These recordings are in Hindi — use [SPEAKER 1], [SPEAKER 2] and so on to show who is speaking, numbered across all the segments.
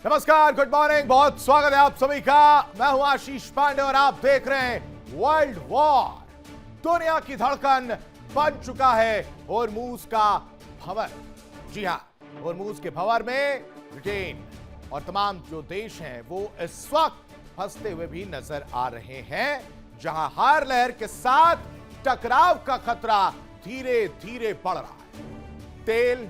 [SPEAKER 1] नमस्कार, गुड मॉर्निंग, बहुत स्वागत है आप सभी का। मैं हूं आशीष पांडे और आप देख रहे हैं वर्ल्ड वॉर। दुनिया की धड़कन बन चुका है होर्मुज का भंवर। जी हां, होर्मुज के भंवर में ब्रिटेन और तमाम जो देश हैं वो इस वक्त फंसते हुए भी नजर आ रहे हैं, जहां हर लहर के साथ टकराव का खतरा धीरे धीरे बढ़ रहा है। तेल,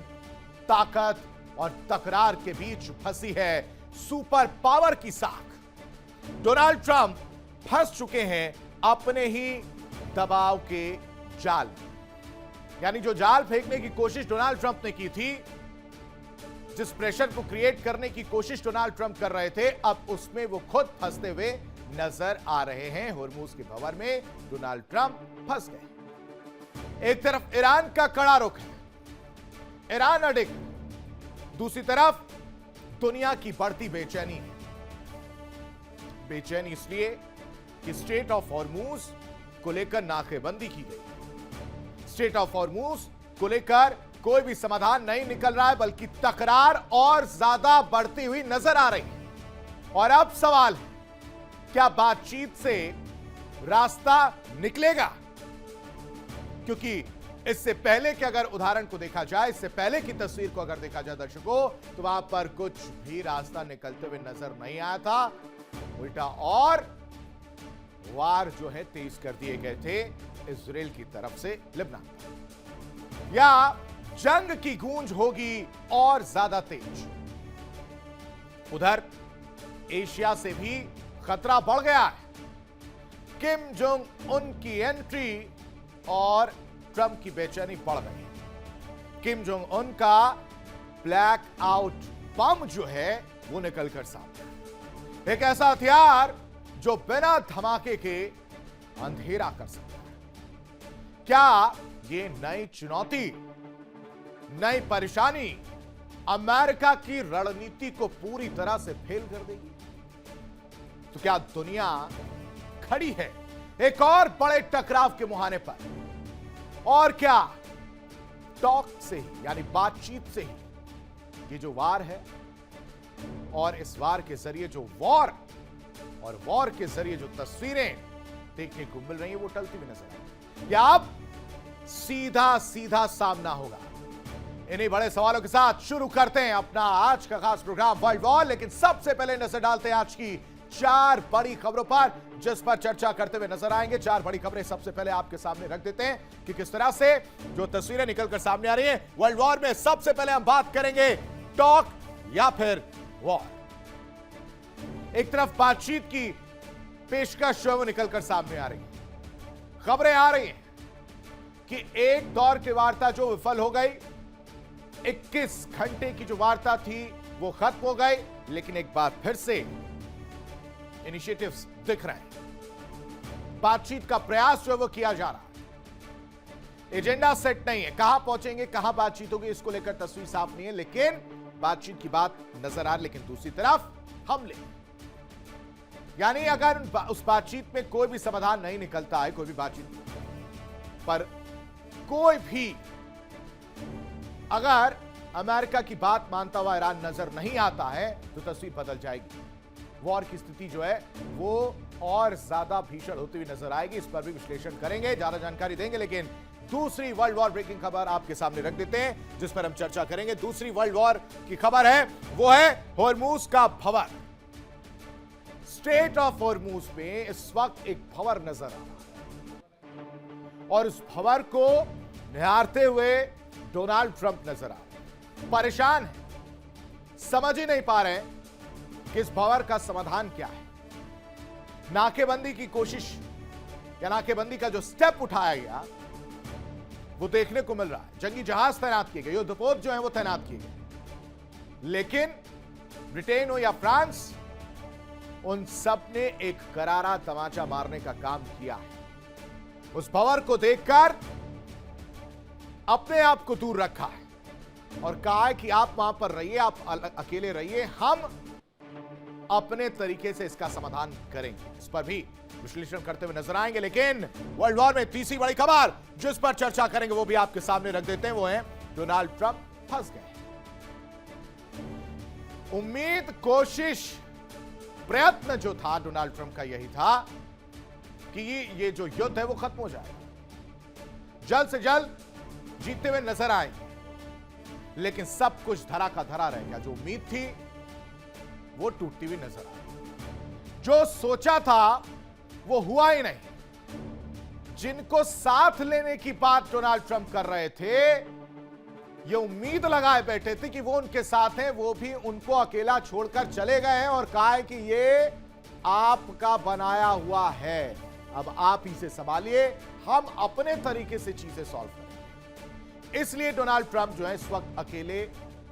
[SPEAKER 1] ताकत और तकरार के बीच फंसी है सुपर पावर की साख। डोनाल्ड ट्रंप फंस चुके हैं अपने ही दबाव के जाल में। यानी जो जाल फेंकने की कोशिश डोनाल्ड ट्रंप ने की थी, जिस प्रेशर को क्रिएट करने की कोशिश डोनाल्ड ट्रंप कर रहे थे, अब उसमें वो खुद फंसते हुए नजर आ रहे हैं। होर्मुज के भंवर में डोनाल्ड ट्रंप फंस गए। एक तरफ ईरान का कड़ा रुख है, ईरान अडिग, दूसरी तरफ दुनिया की बढ़ती बेचैनी है। बेचैनी इसलिए कि स्ट्रेट ऑफ हॉर्मुज को लेकर नाकेबंदी की गई। स्ट्रेट ऑफ हॉर्मुज को लेकर कोई भी समाधान नहीं निकल रहा है, बल्कि तकरार और ज्यादा बढ़ती हुई नजर आ रही है। और अब सवाल है, क्या बातचीत से रास्ता निकलेगा? क्योंकि इससे पहले के अगर उदाहरण को देखा जाए, इससे पहले की तस्वीर को अगर देखा जाए दर्शकों, तो वहां पर कुछ भी रास्ता निकलते हुए नजर नहीं आया था। उल्टा और वार जो है तेज कर दिए गए थे इजराइल की तरफ से लेबनान। या जंग की गूंज होगी और ज्यादा तेज। उधर एशिया से भी खतरा बढ़ गया है। किम जोंग उन की एंट्री और ट्रंप की बेचैनी बढ़ गई। किम जोंग उन का ब्लैक आउट बम जो है वो निकलकर सामने। एक ऐसा हथियार जो बिना धमाके के अंधेरा कर सकता है। क्या ये नई चुनौती, नई परेशानी अमेरिका की रणनीति को पूरी तरह से फेल कर देगी? तो क्या दुनिया खड़ी है एक और बड़े टकराव के मुहाने पर? और क्या टॉक से ही, यानी बातचीत से ही ये जो वार है, और इस वार के जरिए जो वॉर और वॉर के जरिए जो तस्वीरें देखने को मिल रही हैं वो टलती हुई नजर आएगी? या अब सीधा सीधा सामना होगा? इन्हीं बड़े सवालों के साथ शुरू करते हैं अपना आज का खास प्रोग्राम वर्ल्ड वॉर। लेकिन सबसे पहले नजर डालते हैं आज की 4 बड़ी खबरों पर, जिस पर चर्चा करते हुए नजर आएंगे। 4 बड़ी खबरें सबसे पहले आपके सामने रख देते हैं कि किस तरह से जो तस्वीरें निकलकर सामने आ रही हैं वर्ल्ड वॉर में। सबसे पहले हम बात करेंगे टॉक या फिर वॉर। एक तरफ बातचीत की पेशकश जो है वो निकलकर सामने आ रही है। खबरें आ रही हैं कि एक दौर की वार्ता जो विफल हो गई, 21 घंटे की जो वार्ता थी वो खत्म हो गई। लेकिन एक बार फिर से इनिशिएटिव्स दिख रहे हैं। बातचीत का प्रयास जो है वो किया जा रहा है। एजेंडा सेट नहीं है, कहां पहुंचेंगे, कहां बातचीत होगी, इसको लेकर तस्वीर साफ नहीं है, लेकिन बातचीत की बात नजर आ रही। लेकिन दूसरी तरफ हमले, यानी अगर उस बातचीत में कोई भी समाधान नहीं निकलता है, कोई भी बातचीत पर कोई भी अगर अमेरिका की बात मानता हुआ ईरान नजर नहीं आता है, तो तस्वीर बदल जाएगी। वॉर की स्थिति जो है वो और ज्यादा भीषण होती हुई नजर आएगी। इस पर भी विश्लेषण करेंगे, ज्यादा जानकारी देंगे। लेकिन दूसरी वर्ल्ड वॉर ब्रेकिंग खबर आपके सामने रख देते हैं, जिस पर हम चर्चा करेंगे। दूसरी वर्ल्ड वॉर की खबर है वो है होर्मुज का भंवर। स्ट्रेट ऑफ होर्मुज में इस वक्त एक भंवर नजर आ रहा है और उस भंवर को निहारते हुए डोनाल्ड ट्रंप नजर आ रहे हैं। परेशान है, समझ ही नहीं पा रहे हैं कि इस भंवर का समाधान क्या है। नाकेबंदी की कोशिश या नाकेबंदी का जो स्टेप उठाया गया वो देखने को मिल रहा है। जंगी जहाज तैनात किए गए, युद्धपोत जो है वो तैनात किए गए, लेकिन ब्रिटेन हो या फ्रांस, उन सब ने एक करारा तमाचा मारने का काम किया है। उस भंवर को देखकर अपने आप को दूर रखा है और कहा है कि आप वहां पर रहिए, आप अकेले रहिए, हम अपने तरीके से इसका समाधान करेंगे। इस पर भी विश्लेषण करते हुए नजर आएंगे। लेकिन वर्ल्ड वॉर में तीसरी बड़ी खबर जिस पर चर्चा करेंगे वो भी आपके सामने रख देते हैं, वो है डोनाल्ड ट्रंप फंस गए। उम्मीद, कोशिश, प्रयत्न जो था डोनाल्ड ट्रंप का यही था कि ये जो युद्ध है वो खत्म हो जाएगा, जल्द से जल्द जीतते हुए नजर आएंगे। लेकिन सब कुछ धरा का धरा रह गया। जो उम्मीद थी वो टूटती हुई नजर आई। जो सोचा था वो हुआ ही नहीं। जिनको साथ लेने की बात डोनाल्ड ट्रंप कर रहे थे, ये उम्मीद लगाए बैठे थे कि वो उनके साथ हैं, वो भी उनको अकेला छोड़कर चले गए हैं और कहा है कि ये आपका बनाया हुआ है, अब आप इसे संभालिए, हम अपने तरीके से चीजें सॉल्व करेंगे। इसलिए डोनाल्ड ट्रंप जो है इस वक्त अकेले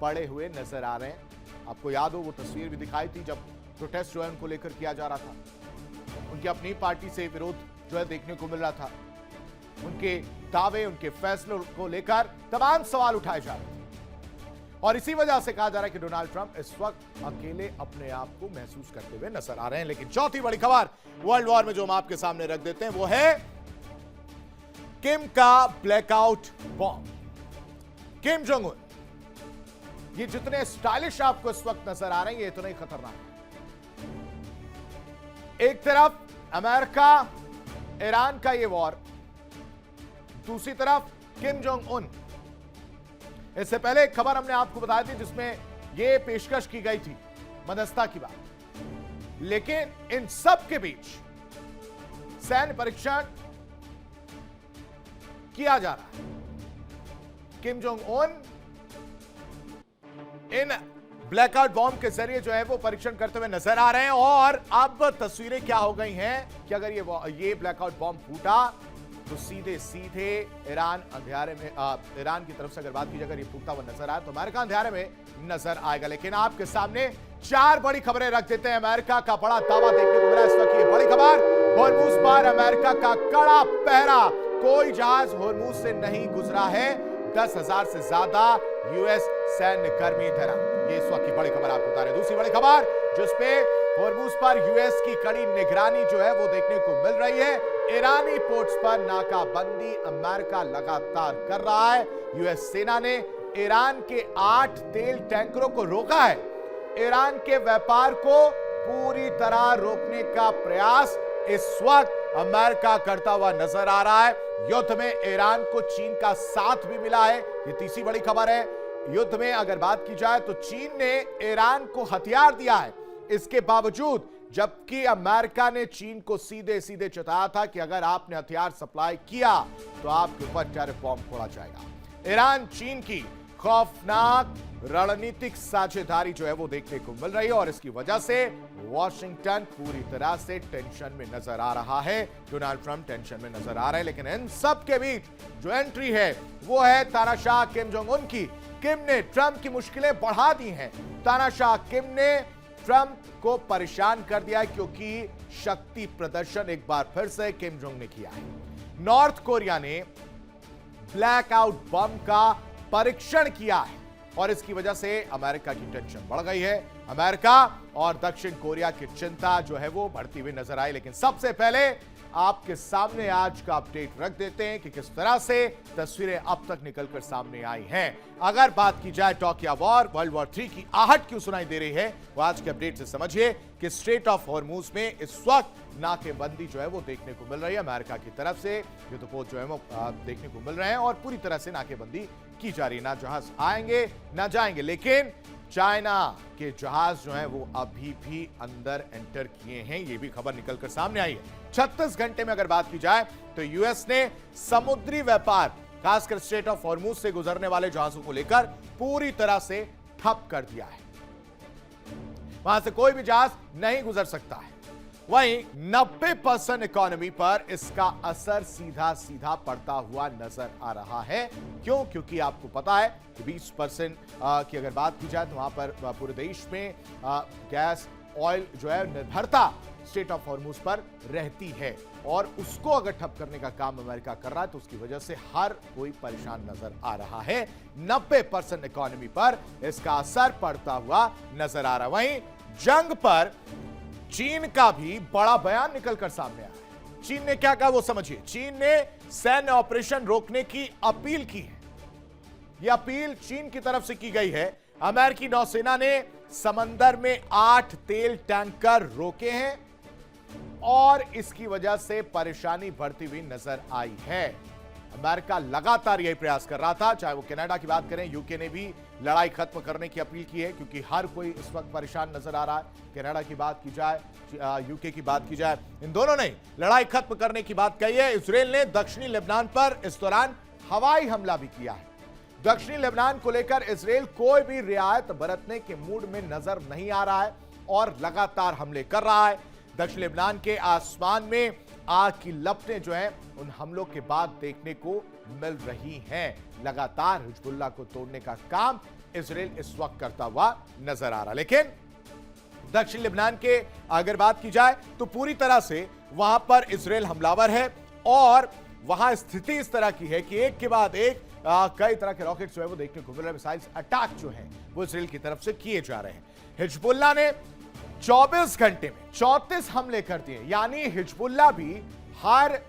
[SPEAKER 1] पड़े हुए नजर आ रहे हैं। आपको याद हो वो तस्वीर भी दिखाई थी जब प्रोटेस्ट जो है उनको लेकर किया जा रहा था। उनकी अपनी पार्टी से विरोध जो है देखने को मिल रहा था। उनके दावे, उनके फैसलों को लेकर तमाम सवाल उठाए जा रहे थे और इसी वजह से कहा जा रहा है कि डोनाल्ड ट्रंप इस वक्त अकेले अपने आप को महसूस करते हुए नजर आ रहे हैं। लेकिन चौथी बड़ी खबर वर्ल्ड वॉर में जो हम आपके सामने रख देते हैं वो है किम का blackout bomb. Kim Jong Un, ये जितने स्टाइलिश आपको इस वक्त नजर आ रहे हैं, ये इतने ही खतरनाक है। एक तरफ अमेरिका ईरान का ये वॉर, दूसरी तरफ किम जोंग उन। इससे पहले एक खबर हमने आपको बताई थी जिसमें यह पेशकश की गई थी मध्यस्थता की बात, लेकिन इन सब के बीच सैन्य परीक्षण किया जा रहा है। किम जोंग उन इन ब्लैकआउट बॉम्ब के जरिए जो है वो परीक्षण करते हुए नजर आ रहे हैं और अब तस्वीरें क्या हो गई हैं कि अगर ये ब्लैकआउट बॉम्ब फूटा तो सीधे सीधे ईरान अंधेरे में, ईरान की तरफ से अगर बात की जाए, अगर ये फूटता हुआ नजर आए तो अमेरिका अंधेरे में नजर आएगा। लेकिन आपके सामने चार बड़ी खबरें रख देते हैं। अमेरिका का बड़ा दावा देखने को मिला इस वक्त। ये बड़ी खबर, होर्मुज पार अमेरिका का कड़ा पहरा, कोई जहाज होर्मुज से नहीं गुजरा है, 10,000 से ज्यादा यूएस सैन्य कर्मी तैनात। ये इस वक्त की बड़ी खबर आपको बता रहे। दूसरी बड़ी खबर जिसपे होर्मुज पर यूएस की कड़ी निगरानी जो है वो देखने को मिल रही है। ईरानी पोर्ट्स पर नाकाबंदी अमेरिका लगातार कर रहा है। यूएस सेना ने ईरान के 8 तेल टैंकरों को रोका है। ईरान के व्यापार को पूरी तरह रोकने का प्रयास इस वक्त अमेरिका करता हुआ नजर आ रहा है। युद्ध में ईरान को चीन का साथ भी मिला है। ये तीसरी बड़ी खबर है। युद्ध में अगर बात की जाए तो चीन ने ईरान को हथियार दिया है, इसके बावजूद, जबकि अमेरिका ने चीन को सीधे सीधे चेताया था कि अगर आपने हथियार सप्लाई किया तो आपके ऊपर टेरर बॉम्ब फोड़ा जाएगा। ईरान चीन की खौफनाक रणनीतिक साझेदारी जो है वो देखने को मिल रही है और इसकी वजह से वॉशिंगटन पूरी तरह से टेंशन में नजर आ रहा है। डोनाल्ड ट्रंप टेंशन में नजर आ रहे हैं। लेकिन इन सब के बीच जो एंट्री है वो है तानाशाह किम जोंग उन की। किम ने ट्रंप की मुश्किलें बढ़ा दी हैं। तानाशाह किम ने ट्रंप को परेशान कर दिया है क्योंकि शक्ति प्रदर्शन एक बार फिर से किम जोंग ने किया है। नॉर्थ कोरिया ने ब्लैकआउट बम का परीक्षण किया है और इसकी वजह से अमेरिका की टेंशन बढ़ गई है। अमेरिका और दक्षिण कोरिया की चिंता जो है वो बढ़ती हुई नजर आई। लेकिन सबसे पहले आपके सामने आज का अपडेट रख देते हैं कि किस तरह से तस्वीरें अब तक निकलकर सामने आई हैं। अगर बात की जाए टोक्यो वॉर, वर्ल्ड वॉर 3 की आहट क्यों सुनाई दे रही है, वो आज के अपडेट से समझिए कि स्ट्रेट ऑफ हॉर्मुज में इस वक्त नाकेबंदी जो है वो देखने को मिल रही है। अमेरिका की तरफ से युद्धपोत जो है वो देखने को मिल रहे हैं और पूरी तरह से नाकेबंदी की जा रही है। ना जहाज आएंगे ना जाएंगे, लेकिन चाइना के जहाज जो है वो अभी भी अंदर एंटर किए हैं, ये भी खबर निकलकर सामने आई है। 36 घंटे में अगर बात की जाए तो यूएस ने समुद्री व्यापार, खासकर स्ट्रेट ऑफ हॉर्मुज से गुजरने वाले जहाजों को लेकर पूरी तरह से ठप कर दिया है। वहां से कोई भी जहाज नहीं गुजर सकता है। वहीं 90% इकोनॉमी पर इसका असर सीधा सीधा पड़ता हुआ नजर आ रहा है। क्यों? क्योंकि आपको पता है कि 20% की अगर बात की जाए तो वहां पर पूरे देश में गैस, ऑयल जो है निर्भरता स्ट्रेट ऑफ हॉर्मुज पर रहती है और उसको अगर ठप करने का काम अमेरिका कर रहा है तो उसकी वजह से हर कोई परेशान नजर आ रहा है। 90% इकोनॉमी पर इसका असर पड़ता हुआ नजर आ रहा है। वहीं जंग पर चीन का भी बड़ा बयान निकलकर सामने आया है। चीन ने क्या कहा वो समझिए। चीन ने सैन्य ऑपरेशन रोकने की अपील की है। यह अपील चीन की तरफ से की गई है। अमेरिकी नौसेना ने समंदर में 8 तेल टैंकर रोके हैं और इसकी वजह से परेशानी बढ़ती हुई नजर आई है। अमेरिका लगातार यही प्रयास कर रहा था, चाहे वो कनाडा की बात करें, यूके ने भी लड़ाई खत्म करने की अपील की है क्योंकि हर कोई इस वक्त परेशान नजर आ रहा है। कनाडा की बात की जाए, यूके की बात की जाए, इन दोनों ने लड़ाई खत्म करने की बात कही है। इजरायल ने दक्षिणी लेबनान पर इस दौरान हवाई हमला भी किया है। दक्षिणी लेबनान को लेकर इजरायल कोई भी रियायत बरतने के मूड में नजर नहीं आ रहा है और लगातार हमले कर रहा है। दक्षिण लेबनान के आसमान में आग की लपटें जो हैं उन हमलों के बाद देखने को मिल रही हैं। लगातार हिजबुल्लाह को तोड़ने का काम इजरायल इस वक्त करता हुआ नजर आ रहा है। लेकिन दक्षिण लेबनान के अगर बात की जाए तो पूरी तरह से वहां पर इजरायल हमलावर है और वहां स्थिति इस तरह की है कि एक के बाद एक कई तरह के रॉकेट जो है वो देखने को मिल रहे हैं। मिसाइल्स अटैक जो है वो इजरायल की तरफ से किए जा रहे हैं। हिजबुल्लाह ने 24 घंटे में 34 हमले कर दिए, यानी हिजबुल्लाह भी हर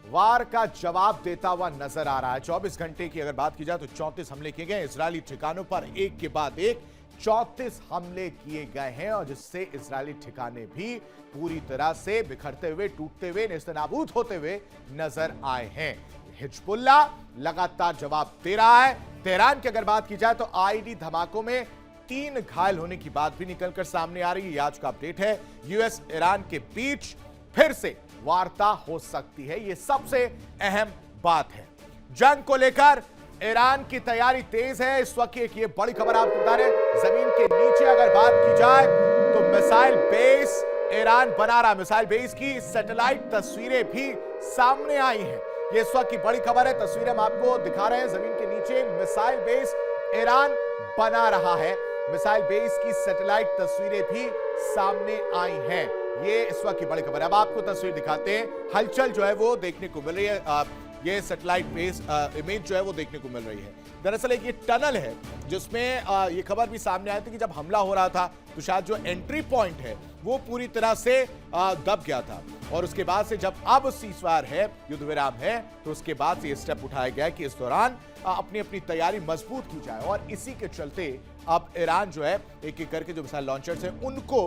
[SPEAKER 1] वार का जवाब देता हुआ नजर आ रहा है। 24 घंटे की अगर बात की जाए तो 34 हमले किए गए इजरायली ठिकानों पर, एक के बाद एक 34 हमले किए गए हैं और जिससे इजरायली ठिकाने भी पूरी तरह से बिखरते हुए, टूटते हुए, नेस्तनाबूद होते हुए नजर आए हैं। हिजबुल्लाह लगातार जवाब दे रहा है। तेहरान की अगर बात की जाए तो आईडी धमाकों में 3 घायल होने की बात भी निकलकर सामने आ रही है। आज का अपडेट है, यूएस ईरान के बीच फिर से वार्ता हो सकती है, यह सबसे अहम बात है। जंग को लेकर ईरान की तैयारी तेज है। इस वक्त एक ये बड़ी खबर आपको बता रहे हैं, जमीन के नीचे अगर बात की जाए तो मिसाइल बेस ईरान बना रहा। मिसाइल बेस की सैटेलाइट तस्वीरें भी सामने आई हैं। ये इस वक्त की बड़ी खबर है, तस्वीरें हम आपको दिखा रहे हैं। जमीन के नीचे मिसाइल बेस ईरान बना रहा है। मिसाइल बेस की सैटेलाइट तस्वीरें भी सामने आई हैं। ये इस वक्त की बड़ी खबर है। अब आपको तस्वीर दिखाते हैं। हलचल जो है वो देखने को मिल रही है। ये सैटेलाइट बेस इमेज जो है वो देखने को मिल रही है। दरअसल एक ये टनल है जिसमें ये खबर भी सामने आई थी कि जब हमला हो रहा था तो शायद जो एंट्री पॉइंट है वो पूरी तरह से दब गया था और उसके बाद से जब अब सीजफायर है, युद्ध विराम है, तो उसके बाद से ये स्टेप उठाया गया कि इस दौरान अपनी अपनी तैयारी मजबूत की जाए और इसी के चलते अब ईरान जो है एक एक करके जो मिसाइल लॉन्चर्स हैं उनको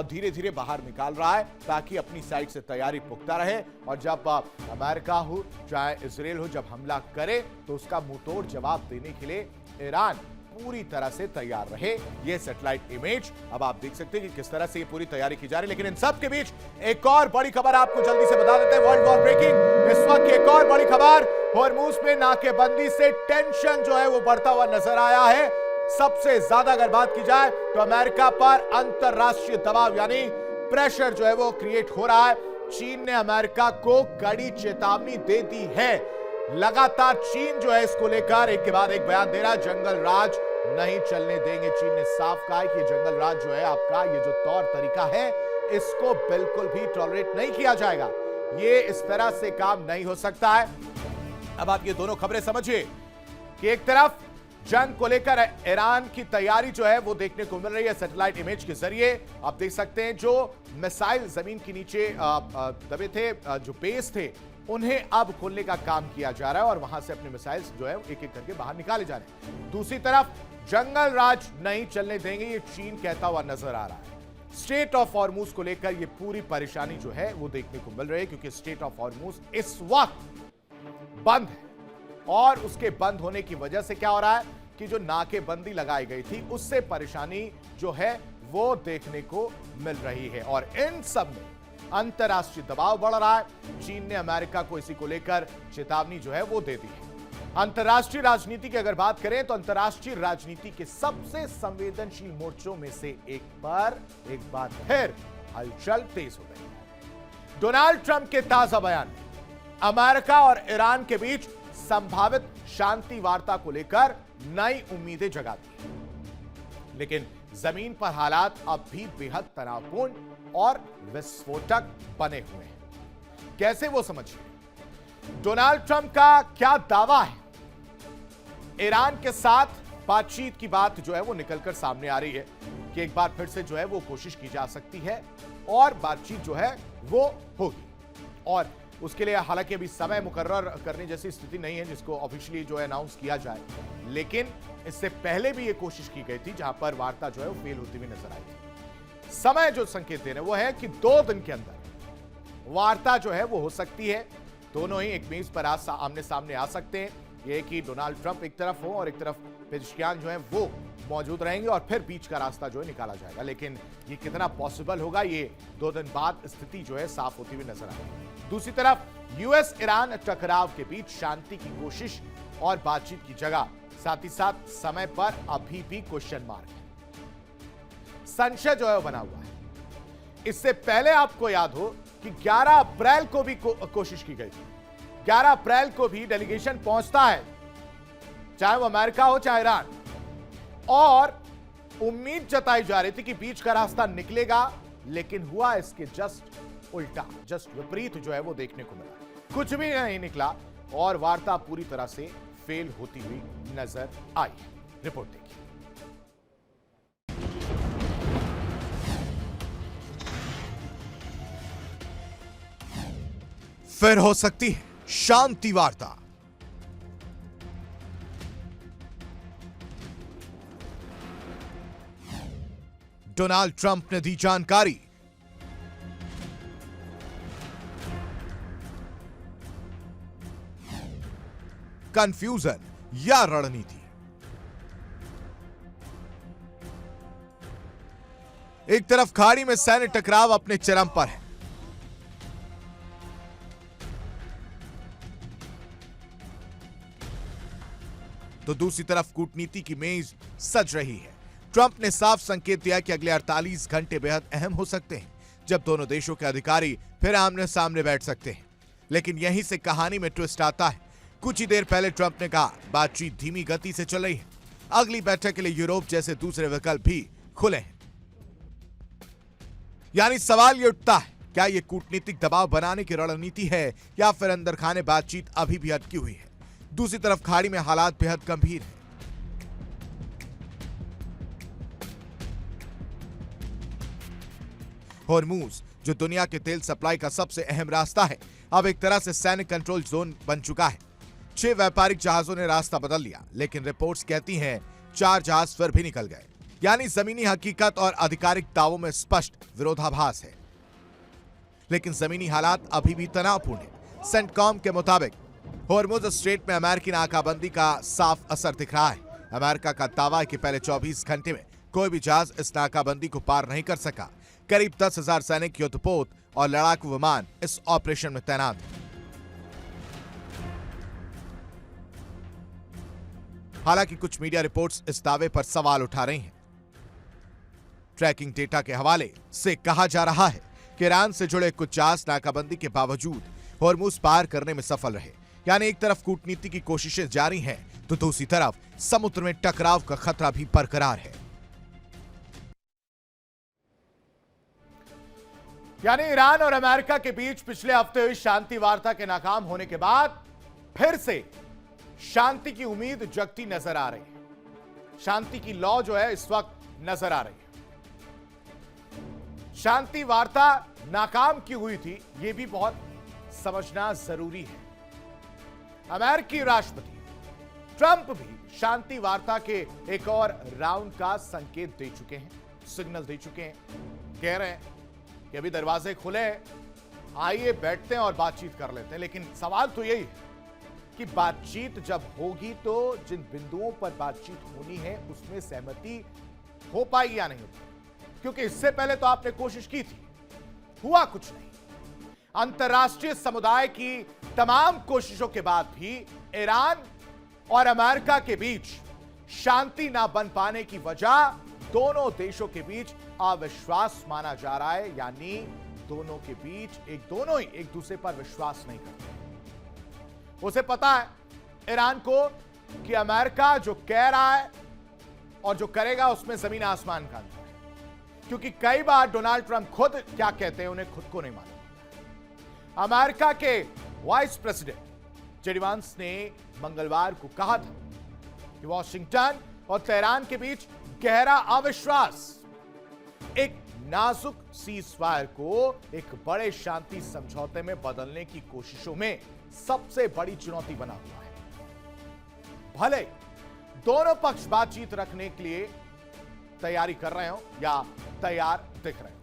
[SPEAKER 1] धीरे धीरे बाहर निकाल रहा है ताकि अपनी साइड से तैयारी पुख्ता रहे और जब अमेरिका हो चाहे इजरायल हो जब हमला करे तो उसका मुंहतोड़ जवाब देने के लिए ईरान पूरी तरह से तैयार रहे। ये सैटेलाइट इमेज अब आप देख सकते हैं कि किस तरह से ये पूरी तैयारी की जा रही है। लेकिन इन सब के बीच एक और बड़ी खबर आपको जल्दी से बता देते हैं। वर्ल्ड वॉर ब्रेकिंग इस वक्त एक और बड़ी खबर, होर्मुज में नाकेबंदी से टेंशन जो है वो बढ़ता हुआ नजर आया है। सबसे ज्यादा अगर बात की जाए तो अमेरिका पर अंतरराष्ट्रीय दबाव यानी प्रेशर जो है वो क्रिएट हो रहा है। चीन ने अमेरिका को कड़ी चेतावनी दे दी है। लगातार चीन जो है इसको लेकर एक के बाद एक बयान दे रहा है। जंगल राज नहीं चलने देंगे। चीन ने साफ कहा है कि जंगल राज जो है आपका ये जो तौर तरीका है इसको बिल्कुल भी टॉलरेट नहीं किया जाएगा। ये इस तरह से काम नहीं हो सकता है। अब आप ये दोनों खबरें समझिए कि एक तरफ जंग को लेकर ईरान की तैयारी जो है वो देखने को मिल रही है सैटेलाइट इमेज के जरिए। आप देख सकते हैं जो मिसाइल जमीन के नीचे दबे थे, जो बेस थे, उन्हें अब खोलने का काम किया जा रहा है और वहां से अपने मिसाइल्स जो है एक एक करके बाहर निकाले जा रहे हैं। दूसरी तरफ जंगल राज नहीं चलने देंगे, ये चीन कहता हुआ नजर आ रहा है। स्ट्रेट ऑफ हॉर्मुज को लेकर ये पूरी परेशानी जो है वो देखने को मिल रही है क्योंकि स्ट्रेट ऑफ हॉर्मुज इस वक्त बंद है और उसके बंद होने की वजह से क्या हो रहा है कि जो नाकेबंदी लगाई गई थी उससे परेशानी जो है वो देखने को मिल रही है और इन सब में अंतरराष्ट्रीय दबाव बढ़ रहा है। चीन ने अमेरिका को इसी को लेकर चेतावनी जो है वो दे दी है। अंतरराष्ट्रीय राजनीति की अगर बात करें तो अंतरराष्ट्रीय राजनीति के सबसे संवेदनशील मोर्चों में से एक बार फिर हलचल तेज हो गई है। डोनाल्ड ट्रंप के ताजा बयान में अमेरिका और ईरान के बीच संभावित शांति वार्ता को लेकर नई उम्मीदें जगा दी, लेकिन जमीन पर हालात अब भी बेहद तनावपूर्ण और विस्फोटक बने हुए हैं। कैसे वो समझिए। डोनाल्ड ट्रंप का क्या दावा है। ईरान के साथ बातचीत की बात जो है वो निकलकर सामने आ रही है कि एक बार फिर से जो है वो कोशिश की जा सकती है और बातचीत जो है वो होगी और उसके लिए हालांकि अभी समय मुकर्रर करने जैसी स्थिति नहीं है जिसको ऑफिशियली जो है अनाउंस किया जाए, लेकिन इससे पहले भी ये कोशिश की गई थी जहां पर वार्ता जो है वो फेल होती हुई नजर आई थी। समय जो संकेत दे रहे वो है कि 2 दिन के अंदर वार्ता जो है वो हो सकती है। दोनों ही एक मेज पर आमने सामने आ सकते हैं। यह कि डोनाल्ड ट्रंप एक तरफ हो और एक तरफ पेजेश्कियान जो है वो मौजूद रहेंगे और फिर बीच का रास्ता जो है निकाला जाएगा। लेकिन ये कितना पॉसिबल होगा, ये 2 दिन बाद स्थिति जो है साफ होती हुई नजर आएगी। दूसरी तरफ यूएस ईरान टकराव के बीच शांति की कोशिश और बातचीत की जगह, साथ ही साथ समय पर अभी भी क्वेश्चन मार्क है, संशय जो है वो बना हुआ है। इससे पहले आपको याद हो कि 11 अप्रैल को भी कोशिश की गई थी। 11 अप्रैल को भी डेलीगेशन पहुंचता है, चाहे वो अमेरिका हो चाहे ईरान, और उम्मीद जताई जा रही थी कि बीच का रास्ता निकलेगा, लेकिन हुआ इसके जस्ट उल्टा, जस्ट विपरीत जो है वो देखने को मिला। कुछ भी नहीं निकला और वार्ता पूरी तरह से फेल होती हुई नजर आई। रिपोर्ट देखिए। फिर हो सकती है शांति वार्ता। डोनाल्ड ट्रंप ने दी जानकारी। कंफ्यूजन या रणनीति। एक तरफ खाड़ी में सैन्य टकराव अपने चरम पर है, तो दूसरी तरफ कूटनीति की मेज सज रही है। ट्रंप ने साफ संकेत दिया कि अगले 48 घंटे बेहद अहम हो सकते हैं, जब दोनों देशों के अधिकारी फिर आमने सामने बैठ सकते हैं। लेकिन यहीं से कहानी में ट्विस्ट आता है। कुछ ही देर पहले ट्रंप ने कहा बातचीत धीमी गति से चल रही है, अगली बैठक के लिए यूरोप जैसे दूसरे विकल्प भी खुले हैं। यानी सवाल यह उठता है, क्या यह कूटनीतिक दबाव बनाने की रणनीति है या फिर अंदर खाने बातचीत अभी भी अटकी हुई है। दूसरी तरफ खाड़ी में हालात बेहद गंभीर हैं। हॉर्मूज, जो दुनिया के तेल सप्लाई का सबसे अहम रास्ता है, अब एक तरह से सैन्य कंट्रोल जोन बन चुका है। 6 व्यापारिक जहाजों ने रास्ता बदल लिया, लेकिन रिपोर्ट्स कहती हैं 4 जहाज फिर भी निकल गए। यानी जमीनी हकीकत और आधिकारिक दावों में स्पष्ट विरोधाभास है। लेकिन जमीनी हालात अभी भी तनावपूर्ण है। सेंटकॉम के मुताबिक हॉर्मुज स्ट्रेट में अमेरिकी नाकाबंदी का साफ असर दिख रहा है। अमेरिका का दावा है कि पहले 24 घंटे में कोई भी जहाज इस नाकाबंदी को पार नहीं कर सका। करीब 10,000 सैनिक, युद्धपोत और लड़ाकू विमान इस ऑपरेशन में तैनात हैं। हालांकि कुछ मीडिया रिपोर्ट्स इस दावे पर सवाल उठा रही हैं। ट्रैकिंग डेटा के हवाले से कहा जा रहा है कि ईरान से जुड़े कुछ जहाज नाकाबंदी के बावजूद हॉर्मुज पार करने में सफल रहे। यानी एक तरफ कूटनीति की कोशिशें जारी हैं, तो दूसरी तरफ समुद्र में टकराव का खतरा भी बरकरार है। यानी ईरान और अमेरिका के बीच पिछले हफ्ते हुई शांति वार्ता के नाकाम होने के बाद फिर से शांति की उम्मीद जगती नजर आ रही है। शांति की लौ जो है इस वक्त नजर आ रही है। शांति वार्ता नाकाम क्यों हुई थी, यह भी बहुत समझना जरूरी है। अमेरिकी राष्ट्रपति ट्रंप भी शांति वार्ता के एक और राउंड का संकेत दे चुके हैं, सिग्नल दे चुके हैं। कह रहे हैं कि अभी दरवाजे खुले हैं, आइए बैठते हैं और बातचीत कर लेते हैं। लेकिन सवाल तो यही है कि बातचीत जब होगी तो जिन बिंदुओं पर बातचीत होनी है उसमें सहमति हो पाएगी या नहीं हो पाएगी, क्योंकि इससे पहले तो आपने कोशिश की थी, हुआ कुछ नहीं। अंतर्राष्ट्रीय समुदाय की तमाम कोशिशों के बाद भी ईरान और अमेरिका के बीच शांति ना बन पाने की वजह दोनों देशों के बीच अविश्वास माना जा रहा है। यानी दोनों के बीच दोनों ही एक दूसरे पर विश्वास नहीं करते। उसे पता है ईरान को कि अमेरिका जो कह रहा है और जो करेगा उसमें जमीन आसमान का अंतर है, क्योंकि कई बार डोनाल्ड ट्रंप खुद क्या कहते हैं उन्हें खुद को नहीं मालूम। अमेरिका के वाइस प्रेसिडेंट जेडी वांस ने मंगलवार को कहा था कि वॉशिंगटन और तेहरान के बीच गहरा अविश्वास एक नाजुक सीज़फायर को एक बड़े शांति समझौते में बदलने की कोशिशों में सबसे बड़ी चुनौती बना हुआ है। भले दोनों पक्ष बातचीत रखने के लिए तैयारी कर रहे हो या तैयार दिख रहे हो,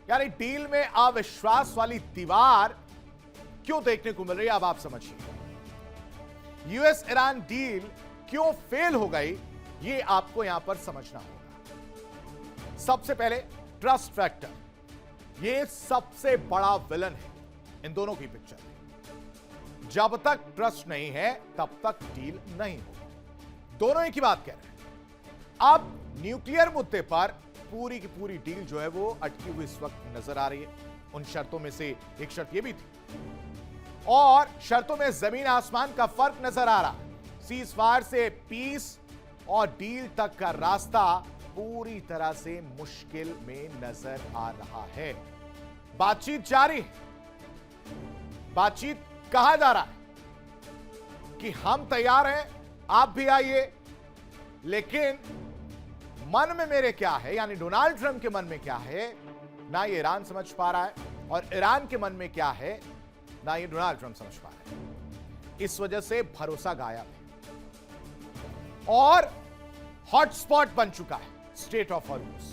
[SPEAKER 1] यानी डील में अविश्वास वाली दीवार क्यों देखने को मिल रही है, अब आप समझिए। यूएस ईरान डील क्यों फेल हो गई, ये आपको यहां पर समझना होगा। सबसे पहले ट्रस्ट फैक्टर, ये सबसे बड़ा विलन है इन दोनों की पिक्चर में। जब तक ट्रस्ट नहीं है तब तक डील नहीं होगी। दोनों एक ही बात कह रहे हैं। अब न्यूक्लियर मुद्दे पर पूरी की पूरी डील जो है वो अटकी हुई इस वक्त नजर आ रही है। उन शर्तों में से एक शर्त यह भी थी, और शर्तों में जमीन आसमान का फर्क नजर आ रहा। सीज फायर से पीस और डील तक का रास्ता पूरी तरह से मुश्किल में नजर आ रहा है। बातचीत जारी है। बातचीत कहा जा रहा है कि हम तैयार हैं, आप भी आइए, लेकिन मन में मेरे क्या है, यानी डोनाल्ड ट्रंप के मन में क्या है, ना ये ईरान समझ पा रहा है, और ईरान के मन में क्या है, ना ये डोनाल्ड ट्रंप समझ पा रहे हैं। इस वजह से भरोसा गायब है और हॉटस्पॉट बन चुका है स्ट्रेट ऑफ हॉर्मुज,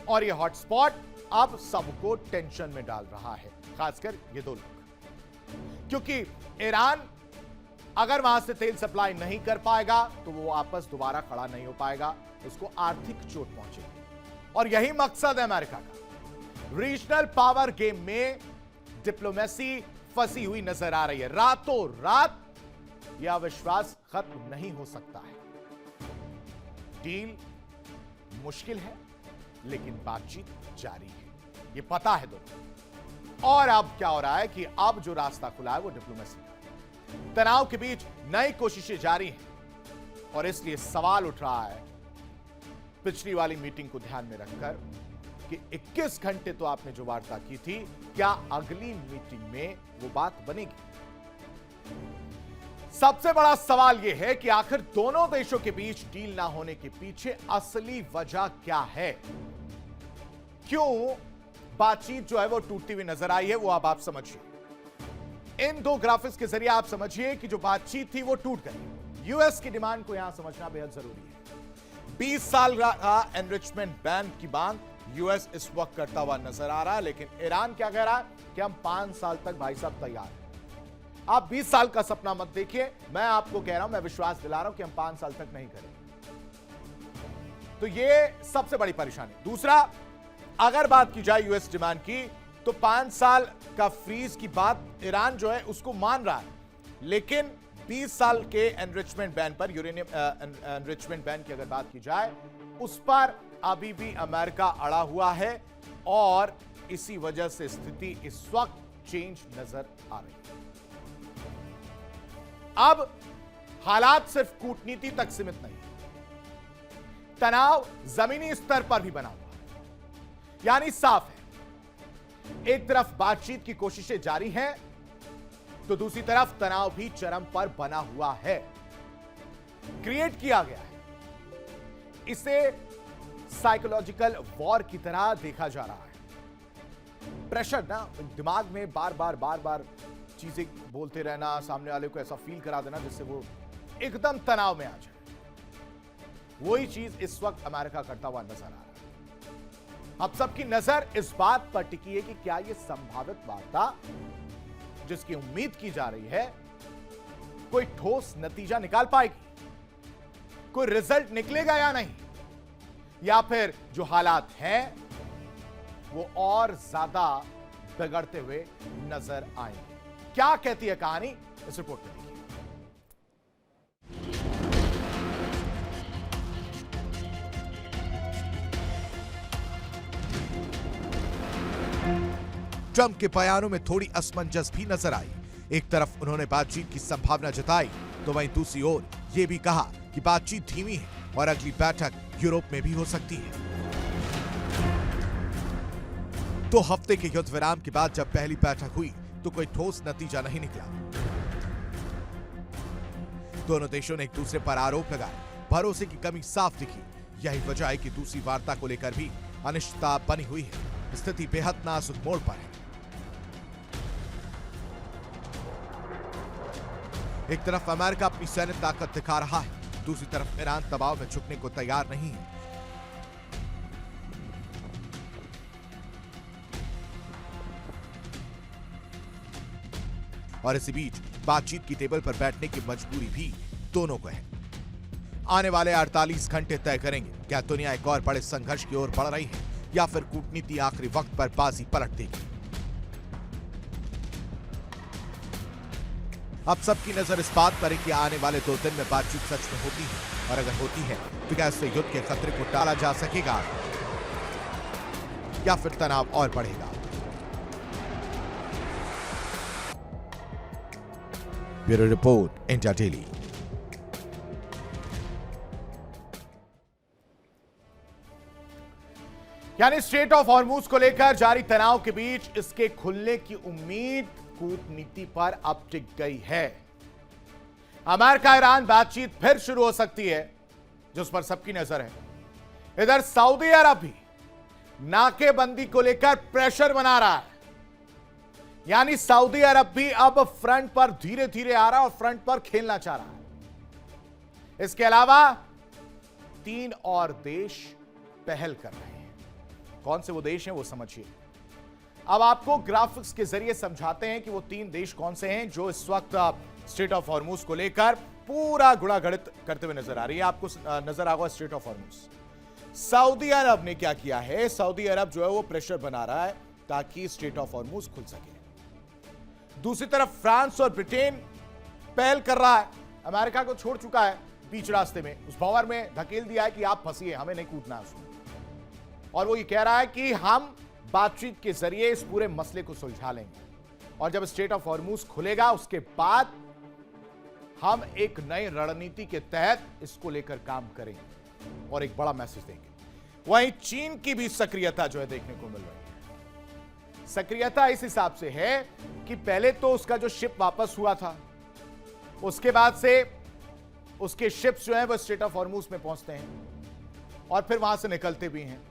[SPEAKER 1] और ये हॉटस्पॉट अब सबको टेंशन में डाल रहा है, खासकर ये दो लोग, क्योंकि ईरान अगर वहां से तेल सप्लाई नहीं कर पाएगा तो वो वापस दोबारा खड़ा नहीं हो पाएगा, उसको आर्थिक चोट पहुंचेगी। और यही मकसद है अमेरिका का। रीजनल पावर गेम में डिप्लोमेसी फंसी हुई नजर आ रही है। रातों रात यह अविश्वास खत्म नहीं हो सकता है। डील मुश्किल है लेकिन बातचीत जारी है, यह पता है दोनों। और अब क्या हो रहा है कि अब जो रास्ता खुला है वो डिप्लोमेसी का। तनाव के बीच नई कोशिशें जारी हैं, और इसलिए सवाल उठ रहा है पिछली वाली मीटिंग को ध्यान में रखकर कि 21 घंटे तो आपने जो वार्ता की थी, क्या अगली मीटिंग में वो बात बनेगी? सबसे बड़ा सवाल यह है कि आखिर दोनों देशों के बीच डील ना होने के पीछे असली वजह क्या है? क्यों बातचीत जो है वो टूटती हुई नजर आई है, वो अब आप समझिए। इन दो ग्राफिक्स के जरिए आप समझिए कि जो बातचीत थी वो टूट गई। यूएस की डिमांड को यहां समझना बेहद जरूरी है। 20 साल का एनरिचमेंट बैन की मांग यूएस इस वक्त करता हुआ नजर आ रहा है, लेकिन ईरान क्या कह रहा है कि हम 5 साल तक भाई साहब तैयार हैं। आप 20 साल का सपना मत देखिए, मैं आपको कह रहा हूं, मैं विश्वास दिला रहा हूं कि हम 5 साल तक नहीं करेंगे। तो यह सबसे बड़ी परेशानी। दूसरा, अगर बात की जाए यूएस डिमांड की, तो 5 साल का फ्रीज की बात ईरान जो है उसको मान रहा है, लेकिन 20 साल के एनरिचमेंट बैन पर, यूरेनियम एनरिचमेंट बैन की अगर बात की जाए, उस पर अभी भी अमेरिका अड़ा हुआ है, और इसी वजह से स्थिति इस वक्त चेंज नजर आ रही है। अब हालात सिर्फ कूटनीति तक सीमित नहीं, तनाव जमीनी स्तर पर भी बना हुआ है। यानी साफ है, एक तरफ बातचीत की कोशिशें जारी हैं, तो दूसरी तरफ तनाव भी चरम पर बना हुआ है, क्रिएट किया गया है। इसे साइकोलॉजिकल वॉर की तरह देखा जा रहा है। प्रेशर ना, दिमाग में बार बार चीजें बोलते रहना, सामने वाले को ऐसा फील करा देना जिससे वो एकदम तनाव में आ जाए। वही चीज इस वक्त अमेरिका करता हुआ नजर आ रहा है। अब सबकी नजर इस बात पर टिकी है कि क्या यह संभावित वार्ता जिसकी उम्मीद की जा रही है, कोई ठोस नतीजा निकाल पाएगी, कोई रिजल्ट निकलेगा या नहीं, या फिर जो हालात हैं वो और ज्यादा बिगड़ते हुए नजर आएंगे। क्या कहती है कहानी, इस रिपोर्ट में देखिए। ट्रंप के बयानों में थोड़ी असमंजस भी नजर आई। एक तरफ उन्होंने बातचीत की संभावना जताई, तो वहीं दूसरी ओर यह भी कहा कि बातचीत धीमी है और अगली बैठक यूरोप में भी हो सकती है। 2 हफ्ते के युद्ध विराम के बाद जब पहली बैठक हुई तो कोई ठोस नतीजा नहीं निकला। दोनों देशों ने एक दूसरे पर आरोप लगाए, भरोसे की कमी साफ दिखी। यही वजह है कि दूसरी वार्ता को लेकर भी अनिश्चितता बनी हुई है। स्थिति बेहद नाजुक मोड़ पर है। एक तरफ अमेरिका अपनी सैन्य ताकत दिखा रहा है, दूसरी तरफ ईरान दबाव में झुकने को तैयार नहीं है। और इसी बीच बातचीत की टेबल पर बैठने की मजबूरी भी दोनों को है। आने वाले 48 घंटे तय करेंगे क्या दुनिया एक और बड़े संघर्ष की ओर बढ़ रही है या फिर कूटनीति आखिरी वक्त पर बाजी पलट देगी। अब सबकी नजर इस बात पर है कि आने वाले 2 दिन में बातचीत सच में होती है, और अगर होती है तो क्या इससे युद्ध के खतरे को टाला जा सकेगा या फिर तनाव और बढ़ेगा। Bureau report, India daily. यानी स्ट्रेट ऑफ हॉर्मूज को लेकर जारी तनाव के बीच इसके खुलने की उम्मीद कूटनीति पर अब टिक गई है। अमेरिका ईरान बातचीत फिर शुरू हो सकती है, जिस पर सबकी नजर है। इधर सऊदी अरब भी नाकेबंदी को लेकर प्रेशर बना रहा है। यानी सऊदी अरब भी अब फ्रंट पर धीरे धीरे आ रहा है और फ्रंट पर खेलना चाह रहा है। इसके अलावा 3 और देश पहल कर रहे हैं। कौन से वो देश हैं वो समझिए। अब आपको ग्राफिक्स के जरिए समझाते हैं कि वो 3 देश कौन से हैं जो इस वक्त स्ट्रेट ऑफ हॉर्मूज को लेकर पूरा गुणागणित करते हुए नजर आ रही है। आपको नजर आ गया स्ट्रेट ऑफ हॉर्मूज। सऊदी अरब ने क्या किया है, सऊदी अरब जो है वो प्रेशर बना रहा है ताकि स्ट्रेट ऑफ हॉर्मूज खुल सके। दूसरी तरफ फ्रांस और ब्रिटेन पहल कर रहा है, अमेरिका को छोड़ चुका है बीच रास्ते में, उस भंवर में धकेल दिया है कि आप फंसिए, हमें नहीं कूदना है उसमें। और वो ये कह रहा है कि हम बातचीत के जरिए इस पूरे मसले को सुलझा लेंगे, और जब स्ट्रेट ऑफ हॉर्मूज खुलेगा उसके बाद हम एक नई रणनीति के तहत इसको लेकर काम करेंगे और एक बड़ा मैसेज देंगे। वहीं चीन की भी सक्रियता जो है देखने को मिल रही है। सक्रियता इस हिसाब से है कि पहले तो उसका जो शिप वापस हुआ था, उसके बाद से उसके शिप्स जो है वो स्ट्रेट ऑफ हॉर्मूज में पहुंचते हैं और फिर वहां से निकलते भी हैं,